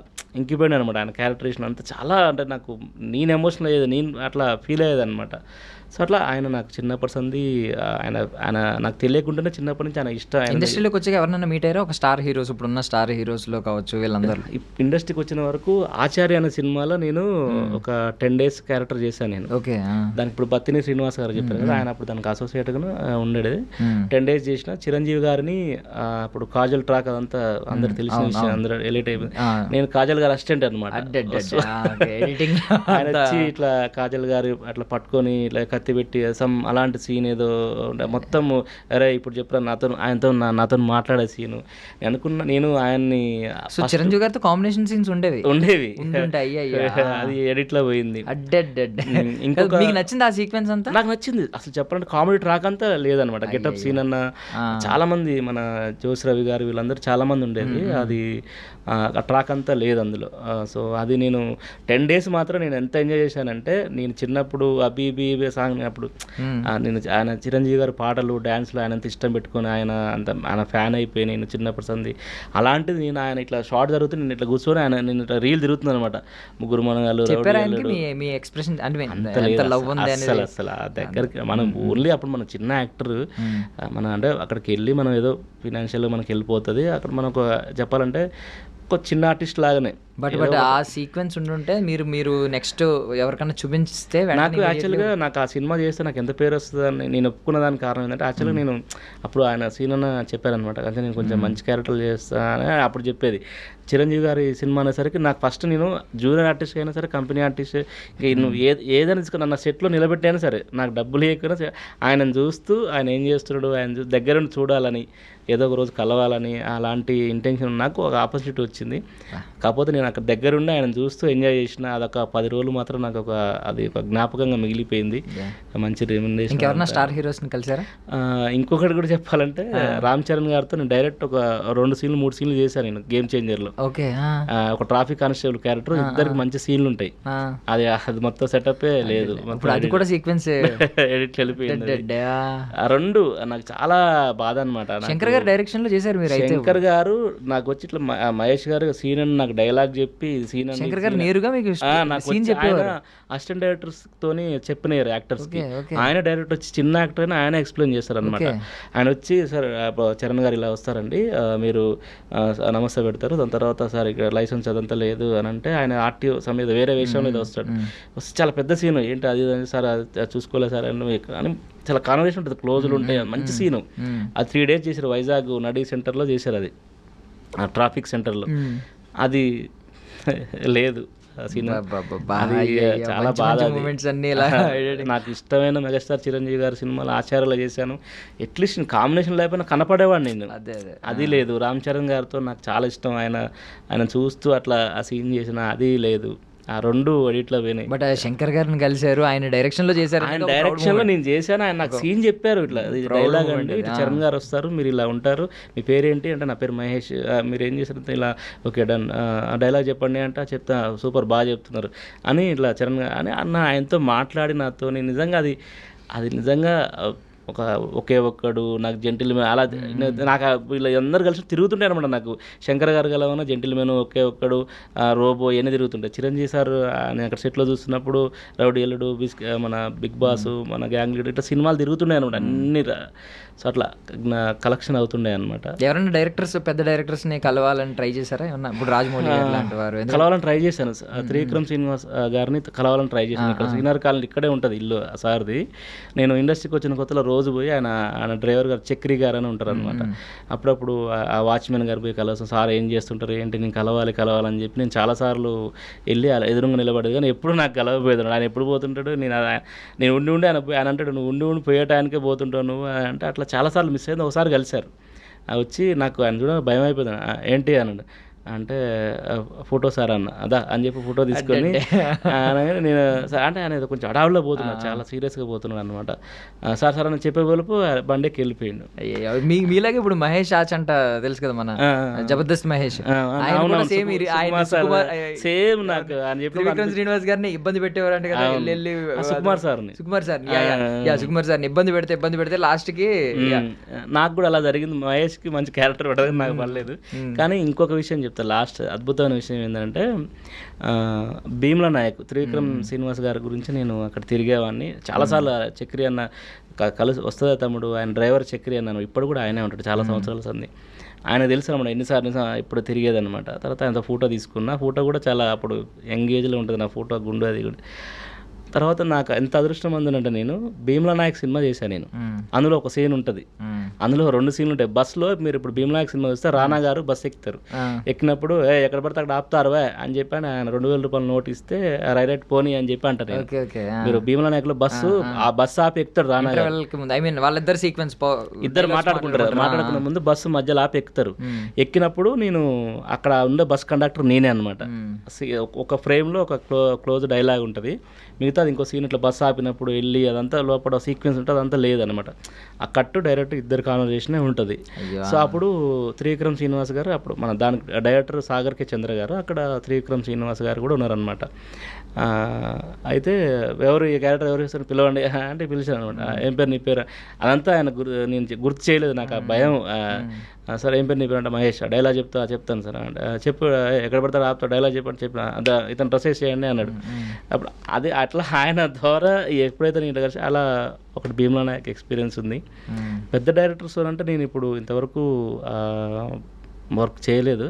ఇంకిపోయాడు అనమాట. ఆయన క్యారెక్టరేషన్ అంతా చాలా అంటే నాకు నేను ఎమోషనల్ అయ్యేది, నేను అట్లా ఫీల్ అయ్యేది అనమాట. సో అట్లా ఆయన నాకు చిన్నప్పటి సంది ఆయన నాకు తెలియకుండానే చిన్నప్పటి నుంచి ఆయన ఇష్టం. ఇండస్ట్రీలోకి వచ్చి ఎవరినైనా మీట్ అయ్యారా? ఒక స్టార్ హీరోస్, ఇప్పుడున్న స్టార్ హీరోస్లో కావచ్చు వీళ్ళందరూ. ఇండస్ట్రీకి వచ్చిన వరకు ఆచార్య అనే సినిమాలో నేను ఒక 10 days క్యారెక్టర్ చేశాను నేను. ఓకే. దానికి ఇప్పుడు బత్తిని శ్రీనివాస్ గారు చెప్పారు కదా, ఆయన అప్పుడు దానికి అసోసియేట్గా ఉండేది. 10 days చేసిన. చిరంజీవి గారిని అప్పుడు కాజల్ ట్రాక్ అదంతా అందరు తెలిసిన విషయం, అందరూ ఎలిట్ అయిపోయింది. నేను కాజల్ గారు అసిస్టెంట్ అనమాట. ఆయన వచ్చి ఇట్లా కాజల్ గారు అట్లా పట్టుకొని ఇట్లా కత్తి పెట్టి అలాంటి సీన్ ఏదో మొత్తం, అరే ఇప్పుడు చెప్పరా నాతో మాట్లాడే సీను అనుకున్నా. నేను ఆయన్ని చిరంజీవి గారితో కాంబినేషన్ సీన్స్ ఉండేవి. అది ఎడిట్ లో పోయింది. ఇంకొక మీకు నచ్చింది ఆ సీక్వెన్స్ అంతా? నాకు నచ్చింది అసలు చెప్పాలంటే. కామెడీ ట్రాక్ అంతా లేదనమాట. గెటప్ సీన్ అన్న చాలా మంది మన జోస్ రవి గారు వీళ్ళందరూ చాలా మంది ఉండేది. అది ఆ ట్రాక్ అంతా లేదు అందులో. సో అది నేను 10 days మాత్రం నేను ఎంత ఎంజాయ్ చేశానంటే, నేను చిన్నప్పుడు అబీబీ సాంగ్ అప్పుడు నేను ఆయన చిరంజీవి గారి పాటలు డ్యాన్స్లు ఆయన అంత ఇష్టం పెట్టుకొని ఆయన ఫ్యాన్ అయిపోయి నేను చిన్నప్పుడు సంది. అలాంటిది నేను ఆయన ఇట్లా షార్ట్ జరుగుతుంది, నేను ఇట్లా కూర్చొని నేను ఇట్లా రీల్ తిరుగుతుంది అనమాట. ముగ్గురు మనగాళ్ళు అసలు ఆ దగ్గరికి మనం ఓన్లీ అప్పుడు మన చిన్న యాక్టర్ మన అంటే అక్కడికి వెళ్ళి మనం ఏదో ఫినాన్షియల్ మనకి వెళ్ళిపోతుంది. అక్కడ మనకు చెప్పాలంటే ఒక చిన్న ఆర్టిస్ట్ లాగానే. బట్ ఆ సీక్వెన్స్ ఉండుంటే మీరు నెక్స్ట్ ఎవరికైనా చూపిస్తే నాకు యాక్చువల్గా నాకు ఆ సినిమా చేస్తే నాకు ఎంత పేరు వస్తుందని నేను ఒప్పుకున్న దానికి కారణం ఏంటంటే, యాక్చువల్గా నేను అప్పుడు ఆయన సీన్ అన్న చెప్పారనమాట, అంటే నేను కొంచెం మంచి క్యారెక్టర్లు చేస్తాను అప్పుడు చెప్పేది. చిరంజీవి గారి సినిమా అనేసరికి నాకు ఫస్ట్ నేను జూనియర్ ఆర్టిస్ట్ అయినా సరే, కంపెనీ ఆర్టిస్ట్, ఇంకా నువ్వు ఏదైనా తీసుకుని నన్ను సెట్లో నిలబెట్టైనా సరే నాకు డబ్బులు లేకపోయినా సరే ఆయనను చూస్తూ ఆయన ఏం చేస్తున్నాడు ఆయన దగ్గరుండి చూడాలని, ఏదో ఒక రోజు కలవాలని అలాంటి ఇంటెన్షన్ నాకు ఒక ఆపర్చునిటీ వచ్చింది. కాకపోతే నేను అక్కడ దగ్గరుండి ఆయన చూస్తూ ఎంజాయ్ చేసిన. అదొక 10 రోజులు మాత్రం నాకు అది ఒక జ్ఞాపకంగా మిగిలిపోయింది. మంచి రెమ్యునరేషన్. ఇంకెవరన్నా స్టార్ హీరోస్ని కలిసారా? ఇంకొకటి కూడా చెప్పాలంటే, రామ్ చరణ్ గారితో నేను డైరెక్ట్ ఒక 2 సీన్లు 3 సీన్లు చేశాను నేను గేమ్ చేంజర్లో. ఓకే. ఒక ట్రాఫిక్ కానిస్టేబుల్ క్యారెక్టర్, ఇద్దరికి మంచి సీన్లు ఉంటాయి. అది మొత్తం సెటప్పే లేదు, అది కూడా సీక్వెన్స్ ఎడిట్ వెళ్ళిపోయింది. ఆ 2 నాకు చాలా బాధ అనమాట. శంకర్ గారు డైరెక్షన్ లో చేశారు మీరు? శంకర్ గారు నాకు వచ్చి ఇట్లా మహేష్ గారు సీన్ అని నాకు డైలాగ్ చెప్పి సీన్ శంకర్ గారు నేరుగా మీకు అసిస్టెంట్ డైరెక్టర్స్ తోని చెప్పినారు యాక్టర్స్ కి. ఆయన డైరెక్టర్ వచ్చి చిన్న యాక్టర్ అని ఆయన ఎక్స్ప్లెయిన్ చేస్తారు అనమాట. ఆయన వచ్చి సార్ చరణ్ గారు ఇలా వస్తారండి, మీరు నమస్తే పెడతారు, దాని తర్వాత సార్ ఇక్కడ లైసెన్స్ అదంతా లేదు అని అంటే, ఆయన ఆర్టీఓ సమేత వేరే విషయంలో ఇది వస్తాడు. వస్తే చాలా పెద్ద సీన్, ఏంటి అది సార్ చూసుకోలేదు సార్ అని చాలా కాన్వర్సేషన్ ఉంటుంది, క్లోజ్లు ఉంటాయి, మంచి సీను. అది 3 days చేశారు వైజాగ్ నడి సెంటర్లో చేశారు, అది ఆ ట్రాఫిక్ సెంటర్లో. అది లేదు చాలా బాధ. నాకు ఇష్టమైన మెగాస్టార్ చిరంజీవి గారి సినిమాలు ఆచార్యలో చేశాను. అట్లీస్ట్ కాంబినేషన్ లేకపోయినా కనపడేవాడిని నేను. అది లేదు. రామ్ చరణ్ గారితో నాకు చాలా ఇష్టం. ఆయన చూస్తూ అట్లా ఆ సీన్ చేసిన అది లేదు. ఆ 2 ఎడిట్లో పోయినాయి. బట్ శంకర్ గారిని కలిశారు, ఆయన డైరెక్షన్ లో చేశారు. ఆయన డైరెక్షన్ లో నేను చేశాను. ఆయన నాకు సీన్ చెప్పారు, ఇట్లా డైలాగ్ అండి, ఇట్లా చరణ్ గారు వస్తారు, మీరు ఇలా ఉంటారు, మీ పేరేంటి అంటే నా పేరు మహేష్, మీరు ఏం చేశారు ఇలా, ఓకే డన్, డైలాగ్ చెప్పండి అంటే చెప్తా, సూపర్ బాగా చెప్తున్నారు అని ఇట్లా చరణ్ గారు అని అన్న ఆయనతో మాట్లాడి నాతో. నేను నిజంగా అది నిజంగా ఒకే ఒక్కడు నాకు జెంటిల్మెన్ అలా నాకు వీళ్ళ అందరు కలిసి తిరుగుతుంటాయి అనమాట. నాకు శంకర్ గారు గలవన జెంటిల్మెన్, ఒకే ఒక్కడు, రోబో ఇవన్నీ తిరుగుతుంటాయి. చిరంజీవి సార్ నేను అక్కడ సెట్లో చూస్తున్నప్పుడు రౌడీ ఎల్లుడు, మన బిగ్ బాస్, మన గ్యాంగ్ లీడర్ ఇట్లా సినిమాలు తిరుగుతున్నాయి అనమాట అన్ని. సో అట్లా కలెక్షన్ అవుతుండే అనమాట. ఎవరైనా డైరెక్టర్స్, పెద్ద డైరెక్టర్స్ని కలవాలని ట్రై చేశారా? ఇప్పుడు రాజమౌళి లాంటి వారు కలవాలని ట్రై చేశాను. త్రివిక్రమ్ శ్రీనివాస్ గారిని కలవాలని ట్రై చేశాను. ఇక్కడ శ్రీనగర్ కాలనీ ఇక్కడే ఉంటుంది ఇల్లు సార్ది. నేను ఇండస్ట్రీకి వచ్చిన కొత్తలో రోజు పోయి ఆయన డ్రైవర్ గారు చక్రి గారు అని ఉంటారు అనమాట. అప్పుడప్పుడు ఆ వాచ్మెన్ గారు పోయి కలవసం, సార్ ఏం చేస్తుంటారు ఏంటి, నేను కలవాలని చెప్పి నేను చాలాసార్లు వెళ్ళి అలా ఎదురుగా నిలబడేది, కానీ ఎప్పుడు నాకు కలవపోయేది. ఆయన ఎప్పుడు పోతుంటాడు, నేను ఉండి ఆయన అంటాడు, నువ్వు ఉండి పోయే టైంకే పోతుంటావు నువ్వు అంటే. అట్లా చాలాసార్లు మిస్ అయింది. ఒకసారి కలిశారు, వచ్చి నాకు ఆయన చూడ భయం అయిపోయింది. ఏంటి అన్నాడు అంటే, ఫోటో సార్ అన్న అదా అని చెప్పి ఫోటో తీసుకొని నేను అంటే ఆయన కొంచెం అడావుల్లో పోతున్నాడు, చాలా సీరియస్గా పోతున్నాడు అనమాట. సార్ అని చెప్పే వరకు బండికి వెళ్ళిపోయిండు. మీలాగే ఇప్పుడు మహేష్ ఆచంట తెలుసు కదా, మన జబర్దస్త్ మహేష్, సేమ్ నాకు అని చెప్పి శ్రీనివాస్ గారిని ఇబ్బంది పెట్టేవారంట కదా, సుకుమార్ సార్ని ఇబ్బంది పెడితే లాస్ట్ కి నాకు కూడా అలా జరిగింది. మహేష్ కి మంచి క్యారెక్టర్ పడదు, నాకు పర్లేదు. కానీ ఇంకొక విషయం చెప్తా, లాస్ట్ అద్భుతమైన విషయం ఏంటంటే, భీమ్లా నాయక్ త్రివిక్రమ్ శ్రీనివాస్ గారి గురించి నేను అక్కడ తిరిగేవాడిని చాలాసార్లు. చక్రి అన్న కలిసి వస్తుందా తమ్ముడు, ఆయన డ్రైవర్ చక్రి అన్నాను, ఇప్పుడు కూడా ఆయనే ఉంటాడు చాలా సంవత్సరాల సంది. ఆయన తెలుసు అనమాట ఎన్నిసార్లు ఇప్పుడు తిరిగేదనమాట. తర్వాత ఆయనతో ఫోటో తీసుకున్నా, ఫోటో కూడా చాలా అప్పుడు యంగ్ ఏజ్లో ఉంటుంది నా ఫోటో, గుండు అది తర్వాత నాకు ఎంత అదృష్టం అందినంటే నేను భీమ్లా నాయక్ సినిమా చేశాను నేను. అందులో ఒక సీన్ ఉంటుంది, అందులో 2 సీన్లు ఉంటాయి. బస్సులో మీరు ఇప్పుడు భీమ్లా నాయక్ సినిమా చూస్తే రానా గారు బస్సు ఎక్కుతారు, ఎక్కినప్పుడు ఎక్కడ పడితే అక్కడ ఆపుతారువే అని చెప్పి ఆయన 2000 రూపాయలు నోట్ ఇస్తే రైట్ పోనీ అని చెప్పి అంటారు. మీరు భీమ్లా నాయక్ లో ఆ బస్సు ఆపి ఎక్కుతారు రానా గారు. వాళ్ళిద్దరు సీక్వెన్స్ ఇద్దరు మాట్లాడుకునే ముందు బస్సు మధ్యలో ఆపి ఎక్కుతారు. ఎక్కినప్పుడు నేను అక్కడ ఉండే బస్ కండక్టర్ నేనే అనమాట. ఒక ఫ్రేమ్ లో ఒక క్లోజ్ డైలాగ్ ఉంటుంది, మిగతాది ఇంకో సీన్ ఇట్లా బస్సు ఆపినప్పుడు వెళ్ళి అదంతా లోపల సీక్వెన్స్ ఉంటుంది, అదంతా లేదనమాట. ఆ కట్టు డైరెక్ట్ ఇద్దరు కాన్వర్జేషనే ఉంటుంది. సో అప్పుడు త్రివిక్రమ్ శ్రీనివాస్ గారు, అప్పుడు మన దానికి డైరెక్టర్ సాగర్ కే చంద్ర గారు, అక్కడ త్రివిక్రమ్ శ్రీనివాస్ గారు కూడా ఉన్నారనమాట. అయితే ఎవరు ఈ క్యారెక్టర్ ఎవరు చేస్తారు పిలవండి అంటే పిలిచాను అనమాట. ఏం పేరు నీ పేరు అదంతా ఆయన నేను గుర్తు చేయలేదు, నాకు ఆ భయం. సార్ ఏం పేరు నీ పేరు అంటే మహేష్. డైలాగ్ చెప్తాను సార్ అంటే చెప్పు ఎక్కడ పడతాడు ఆపుతా డైలాగ్ చెప్పండి చెప్పిన ఇతను డ్రెస్సెస్ చేయండి అన్నాడు. అప్పుడు అది అట్లా ఆయన ద్వారా ఎప్పుడైతే నేను కలిసి అలా ఒకటి భీమ్లా నాయక్ ఎక్స్పీరియన్స్ ఉంది. పెద్ద డైరెక్టర్స్ అంటే నేను ఇప్పుడు ఇంతవరకు వర్క్ చేయలేదు.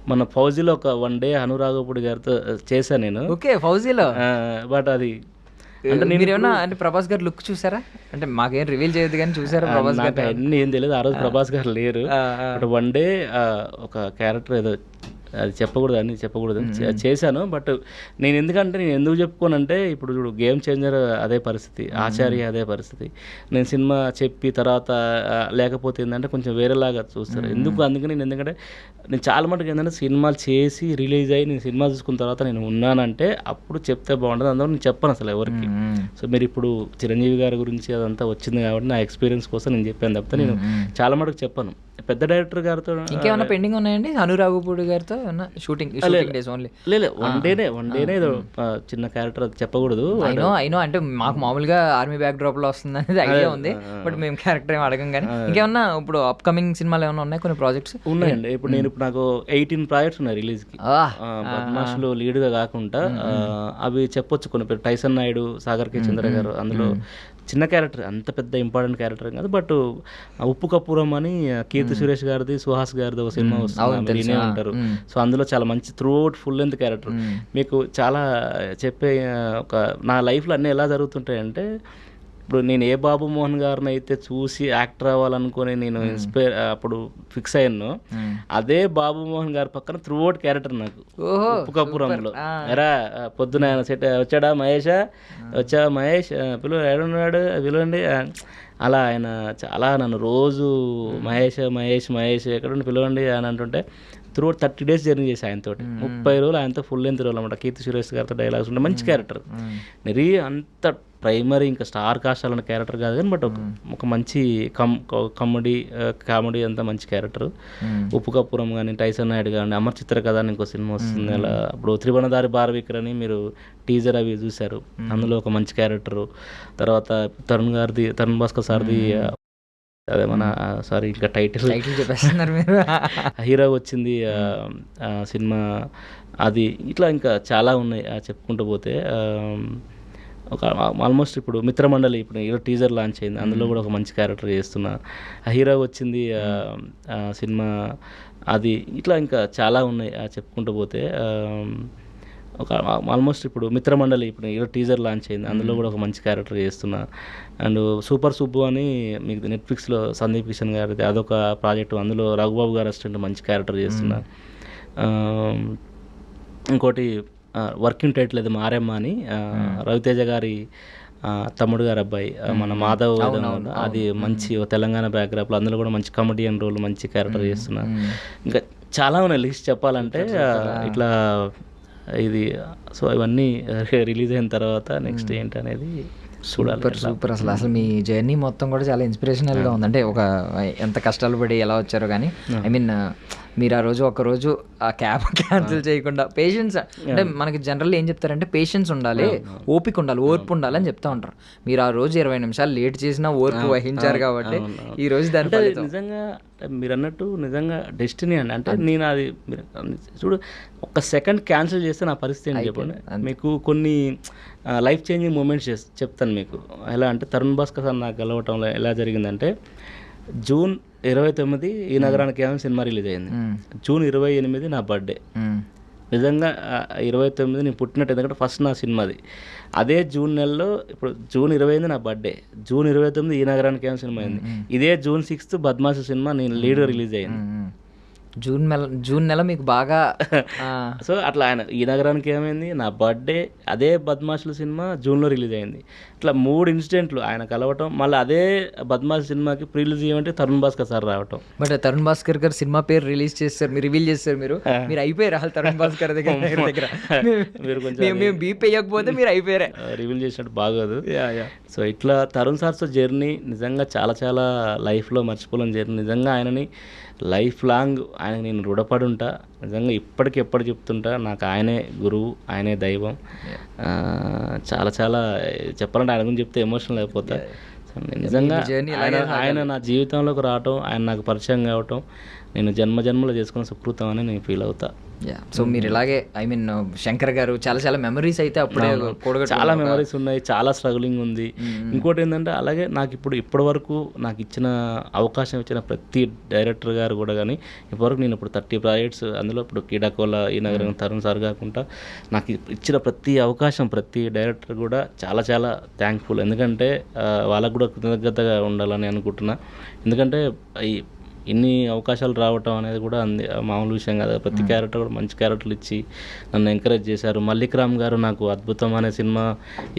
మన ఫౌజీలో ఒక 1 డే అనురాగపుడి గారితో చేశాను నేను. ఓకే, ఫౌజీలో. బట్ అది అంటే మీరేమన్నా అంటే ప్రభాస్ గారు లుక్ చూసారా? అంటే మాకేం రివీల్ చేయదు కానీ చూసారా ప్రభాస్ గారు? అన్నీ ఏం తెలియదు, ఆ రోజు ప్రభాస్ గారు లేరు. బట్ 1 డే ఒక క్యారెక్టర్ ఏదో అది చెప్పకూడదు అన్ని చెప్పకూడదు చేశాను. బట్ నేను ఎందుకు చెప్పుకోనంటే ఇప్పుడు చూడు గేమ్ చేంజర్ అదే పరిస్థితి, ఆచార్య అదే పరిస్థితి. నేను సినిమా చెప్పి తర్వాత లేకపోతే ఏంటంటే కొంచెం వేరేలాగా చూస్తారు. అందుకని ఎందుకంటే నేను చాలా మటుకు ఏంటంటే సినిమాలు చేసి రిలీజ్ అయ్యి నేను సినిమా చూసుకున్న తర్వాత నేను ఉన్నానంటే అప్పుడు చెప్తే బాగుంటుంది. అందులో నేను చెప్పను అసలు ఎవరికి. సో మీరు ఇప్పుడు చిరంజీవి గారి గురించి అదంతా వచ్చింది కాబట్టి నా ఎక్స్పీరియన్స్ కోసం నేను చెప్పాను తప్పితే నేను చాలా మటుకు చెప్పను. పెద్ద డైరెక్టర్ గారితో ఇంకేమైనా పెండింగ్ ఉన్నాయండి? అనురాగపూడి గారితో షూటింగ్ డేస్ ఓన్లీ? లేదు, వన్ డేనే ఏదో చిన్న క్యారెక్టర్ అది చెప్పకూడదు. అయినో అంటే మాకు మామూలుగా ఆర్మీ బ్యాక్ డ్రాప్ లో వస్తుంది అనేది ఐడియా ఉంది, బట్ మేము క్యారెక్టర్ ఏమి అడగం. కానీ ఇంకేమన్నా ఇప్పుడు అప్కమింగ్ సినిమాలు ఏమైనా ఉన్నాయి? కొన్ని ప్రాజెక్ట్స్ ఉన్నాయండి. ఇప్పుడు నాకు 18 ప్రాజెక్ట్స్ ఉన్నాయి రిలీజ్ కి. బద్మాష్లో లీడ్ గా కాకుండా అవి చెప్పొచ్చు కొన్ని పేరు. టైసన్ నాయుడు, సాగర్ కే చంద్ర గారు, అందులో చిన్న క్యారెక్టర్, అంత పెద్ద ఇంపార్టెంట్ క్యారెక్టర్ కాదు. బట్ ఉప్పు కపూరం అని కీర్తి సురేష్ గారిది, సుహాస్ గారిది ఒక సినిమా వస్తుంది, వినే ఉంటారు. సో అందులో చాలా మంచి త్రూఅవుట్ ఫుల్ లెంత్ క్యారెక్టర్. మీకు చాలా చెప్పే నా లైఫ్లో అన్నీ ఎలా జరుగుతుంటాయంటే, ఇప్పుడు నేను ఏ బాబు మోహన్ గారిని అయితే చూసి యాక్టర్ అవ్వాలనుకుని నేను అప్పుడు ఫిక్స్ అయ్యాను, అదే బాబు మోహన్ గారి పక్కన త్రూఅవుట్ క్యారెక్టర్ నాకు ఉప్పు కపూరంలో. ఎరా పొద్దున ఆయన సెట్ వచ్చాడా మహేష్, వచ్చా మహేష్ ఏడున్నాడు పిలవండి, అలా ఆయన చాలా నన్ను రోజు మహేష్ ఎక్కడుండి పిలవండి అని అంటుంటే త్రూ 30 days జర్నీ చేసి ఆయనతో 30 రోజులు ఆయనతో ఫుల్ లెంత్ రోజులు అనమాట. కీర్తి సురేష్ గారితో డైలాగ్స్ ఉంటే మంచి క్యారెక్టర్. మరి అంత ప్రైమరీ ఇంకా స్టార్ కాస్ట్ అలాంటి క్యారెక్టర్ కాదు కానీ బట్ ఒక మంచి కామెడీ అంతా మంచి క్యారెక్టర్. ఉప్పు కపూరం కానీ, టైసన్ నాయుడు కానీ, అమర్ చిత్ర కథ అని ఇంకో సినిమా వస్తుంది. అలా ఇప్పుడు త్రిభువనధారి బార్వికర్ అని మీరు టీజర్ అవి చూశారు, అందులో ఒక మంచి క్యారెక్టరు. తర్వాత తరుణ్ భాస్కర్ సార్ది అదే మన సారీ ఇంకా టైటిల్ చెప్పేస్తున్నారు మీరు, హీరో వచ్చింది సినిమా అది. ఇట్లా ఇంకా చాలా ఉన్నాయి చెప్పుకుంటూ పోతే. ఒక ఆల్మోస్ట్ ఇప్పుడు మిత్రమండలి ఇప్పుడు ఈరోజు టీజర్ లాంచ్ అయింది, అందులో కూడా ఒక మంచి క్యారెక్టర్ చేస్తున్నా. హీరో వచ్చింది సినిమా అది. ఇట్లా ఇంకా చాలా ఉన్నాయి చెప్పుకుంటూ పోతే. ఒక ఆల్మోస్ట్ ఇప్పుడు మిత్రమండలి ఇప్పుడు ఈరోజు టీజర్ లాంచ్ అయింది, అందులో కూడా ఒక మంచి క్యారెక్టర్ చేస్తున్నా. అండ్ సూపర్ సుబ్బు అని మీకు నెట్ఫ్లిక్స్లో సందీప్ కిషన్ గారిది అదొక ప్రాజెక్టు, అందులో రఘుబాబు గారు అసిస్టెంట్ మంచి క్యారెక్టర్ చేస్తున్నా. ఇంకోటి వర్కింగ్ టైటిల్ అది మారెమ్మ అని, రవితేజ గారి తమ్ముడు గారు అబ్బాయి మన మాధవ్, అది మంచి తెలంగాణ బ్యాక్గ్రాప్లో, అందులో కూడా మంచి కమెడియన్ రోల్ మంచి క్యారెక్టర్ చేస్తున్నా. ఇంకా చాలా ఉన్నాయి లిస్ట్ చెప్పాలంటే ఇట్లా ఇది. సో ఇవన్నీ రిలీజ్ అయిన తర్వాత నెక్స్ట్ ఏంటనేది చూడాలి. సూపర్ అసలు మీ జర్నీ మొత్తం కూడా చాలా ఇన్స్పిరేషనల్గా ఉంది. అంటే ఒక ఎంత కష్టాలు పడి ఎలా వచ్చారో కానీ, ఐ మీన్ మీరు ఆ రోజు ఒకరోజు ఆ క్యాబ్ క్యాన్సిల్ చేయకుండా పేషెన్స్, అంటే మనకి జనరల్ ఏం చెప్తారంటే పేషెన్స్ ఉండాలి, ఓపిక ఉండాలి, ఓర్పు ఉండాలి అని చెప్తా ఉంటారు. మీరు ఆ రోజు 20 నిమిషాలు లేట్ చేసినా ఓర్పు వహించారు కాబట్టి ఈ రోజు దాంట్లో నిజంగా మీరు అన్నట్టు నిజంగా డెస్టినీ అండి. అంటే నేను అది చూడు ఒక్క సెకండ్ క్యాన్సిల్ చేస్తే నా పరిస్థితి ఏంటి చెప్పండి. మీకు కొన్ని లైఫ్ చేంజింగ్ మూమెంట్స్ చెప్తాను మీకు. ఎలా అంటే తరుణ్ భాస్కర్ సార్ నాకు కలవటంలో ఎలా జరిగిందంటే, జూన్ 29 ఈ నగరానికి ఏమైనా సినిమా రిలీజ్ అయింది, జూన్ 28 నా బర్త్డే. నిజంగా 29 నేను పుట్టినట్టు, ఎందుకంటే ఫస్ట్ నా సినిమాది. అదే జూన్ నెలలో, ఇప్పుడు జూన్ 28 నా బర్త్డే, జూన్ 29 ఈ నగరానికి ఏమో సినిమా అయింది. ఇదే జూన్ 6 బద్మాష్ సినిమా నేను లీడ్ రిలీజ్ అయింది. జూన్ నెల మీకు బాగా సో అట్లా ఆయన ఈ నగరానికి ఏమైంది, నా బర్త్డే, అదే బద్మాషుల సినిమా జూన్లో రిలీజ్ అయింది. ఇట్లా 3 ఇన్సిడెంట్లు ఆయన కలవటం, మళ్ళీ అదే బద్మాష్ సినిమాకి ప్రీ రిలీజ్ చేయమంటే తరుణ్ భాస్కర్ సార్ రావటం. బట్ తరుణ్ భాస్కర్ గారు సినిమా పేరు రిలీజ్ చేస్తారు, మీరు రివీల్ చేస్తారు, మీరు అయిపోయారు అసలు తరుణ్ భాస్కర్ దగ్గర. మీరు కొంచెం మేము బీప్ వేయకపోతే మీరు అయిపోయారే. రివీల్ చేసినట్టు బాగోదు. సో ఇట్లా తరుణ్ సార్తో జర్నీ నిజంగా చాలా చాలా లైఫ్లో మర్చిపోలేని జర్నీ. నిజంగా ఆయనని లైఫ్ లాంగ్ ఆయన నేను రుణపడి ఉంటా. నిజంగా ఇప్పటికి ఎప్పుడు చెప్తుంటా, నాకు ఆయనే గురువు, ఆయనే దైవం. చాలా చాలా చెప్పాలంటే ఆయన గురించి చెప్తే ఎమోషనల్ అయిపోతా. నిజంగా ఆయన నా జీవితంలోకి రావటం, ఆయన నాకు పరిచయం కావటం, నేను జన్మలో చేసుకున్న సుకృతం అని నేను ఫీల్ అవుతా. సో మీరు ఇలాగే ఐ మీన్ శంకర్ గారు చాలా చాలా మెమరీస్ అయితే అప్పుడే చాలా మెమరీస్ ఉన్నాయి, చాలా స్ట్రగులింగ్ ఉంది. ఇంకోటి ఏంటంటే అలాగే నాకు ఇప్పటి వరకు నాకు ఇచ్చిన అవకాశం ఇచ్చిన ప్రతి డైరెక్టర్ గారు కూడా కానీ ఇప్పటివరకు నేను ఇప్పుడు 30 ప్రాజెక్ట్స్, అందులో ఇప్పుడు కీడాకోల, ఈ నగరం, తరుణ్ సార్ కాకుండా నాకు ఇచ్చిన ప్రతి అవకాశం ప్రతి డైరెక్టర్ కూడా చాలా చాలా థ్యాంక్ఫుల్. ఎందుకంటే వాళ్ళకు కూడా కృతజ్ఞతగా ఉండాలని అనుకుంటున్నా. ఎందుకంటే ఇన్ని అవకాశాలు రావటం అనేది కూడా మామూలు విషయం కాదు. ప్రతి క్యారెక్టర్ కూడా మంచి క్యారెక్టర్లు ఇచ్చి నన్ను ఎంకరేజ్ చేశారు. మల్లిక్ రామ్ గారు నాకు అద్భుతం అనే సినిమా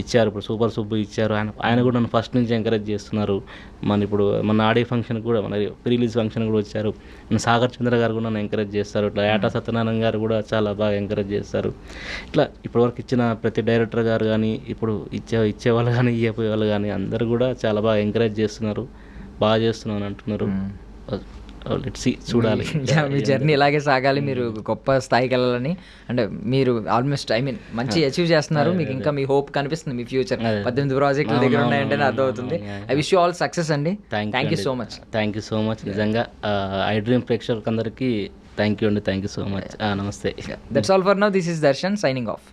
ఇచ్చారు, ఇప్పుడు సూపర్ సుబ్బు ఇచ్చారు. ఆయన కూడా నన్ను ఫస్ట్ నుంచి ఎంకరేజ్ చేస్తున్నారు. ఇప్పుడు మన ఆడియో ఫంక్షన్ కూడా, మన రిలీజ్ ఫంక్షన్ కూడా వచ్చారు. సాగర్ చంద్ర గారు కూడా నన్ను ఎంకరేజ్ చేస్తారు. ఇట్లా ఏటా సత్యనారాయణ గారు కూడా చాలా బాగా ఎంకరేజ్ చేస్తారు. ఇట్లా ఇప్పటివరకు ఇచ్చిన ప్రతి డైరెక్టర్ గారు కానీ, ఇప్పుడు ఇచ్చేవాళ్ళు కానీ, ఇవ్వపోయే వాళ్ళు కానీ అందరూ కూడా చాలా బాగా ఎంకరేజ్ చేస్తున్నారు, బాగా చేస్తున్నాను అంటున్నారు. చూడాలి మీ జర్నీ ఇలాగే సాగాలి, మీరు గొప్ప స్థాయికి వెళ్ళాలని. అంటే మీరు ఆల్మోస్ట్ ఐ మీన్ మంచి అచీవ్ చేస్తున్నారు. మీకు ఇంకా మీ హోప్ కనిపిస్తుంది, మీ ఫ్యూచర్ 18 ప్రాజెక్టుల దగ్గర ఉన్నాయంటే అర్థం అవుతుంది. I wish you all success అండి. Thank you so much. Thank you so much. నిజంగా ఐ డ్రీమ్ ప్రేక్షకులందరికీ థ్యాంక్ యూ అండి. Thank you so much. Namaste. That's all for now. This is Darshan signing of.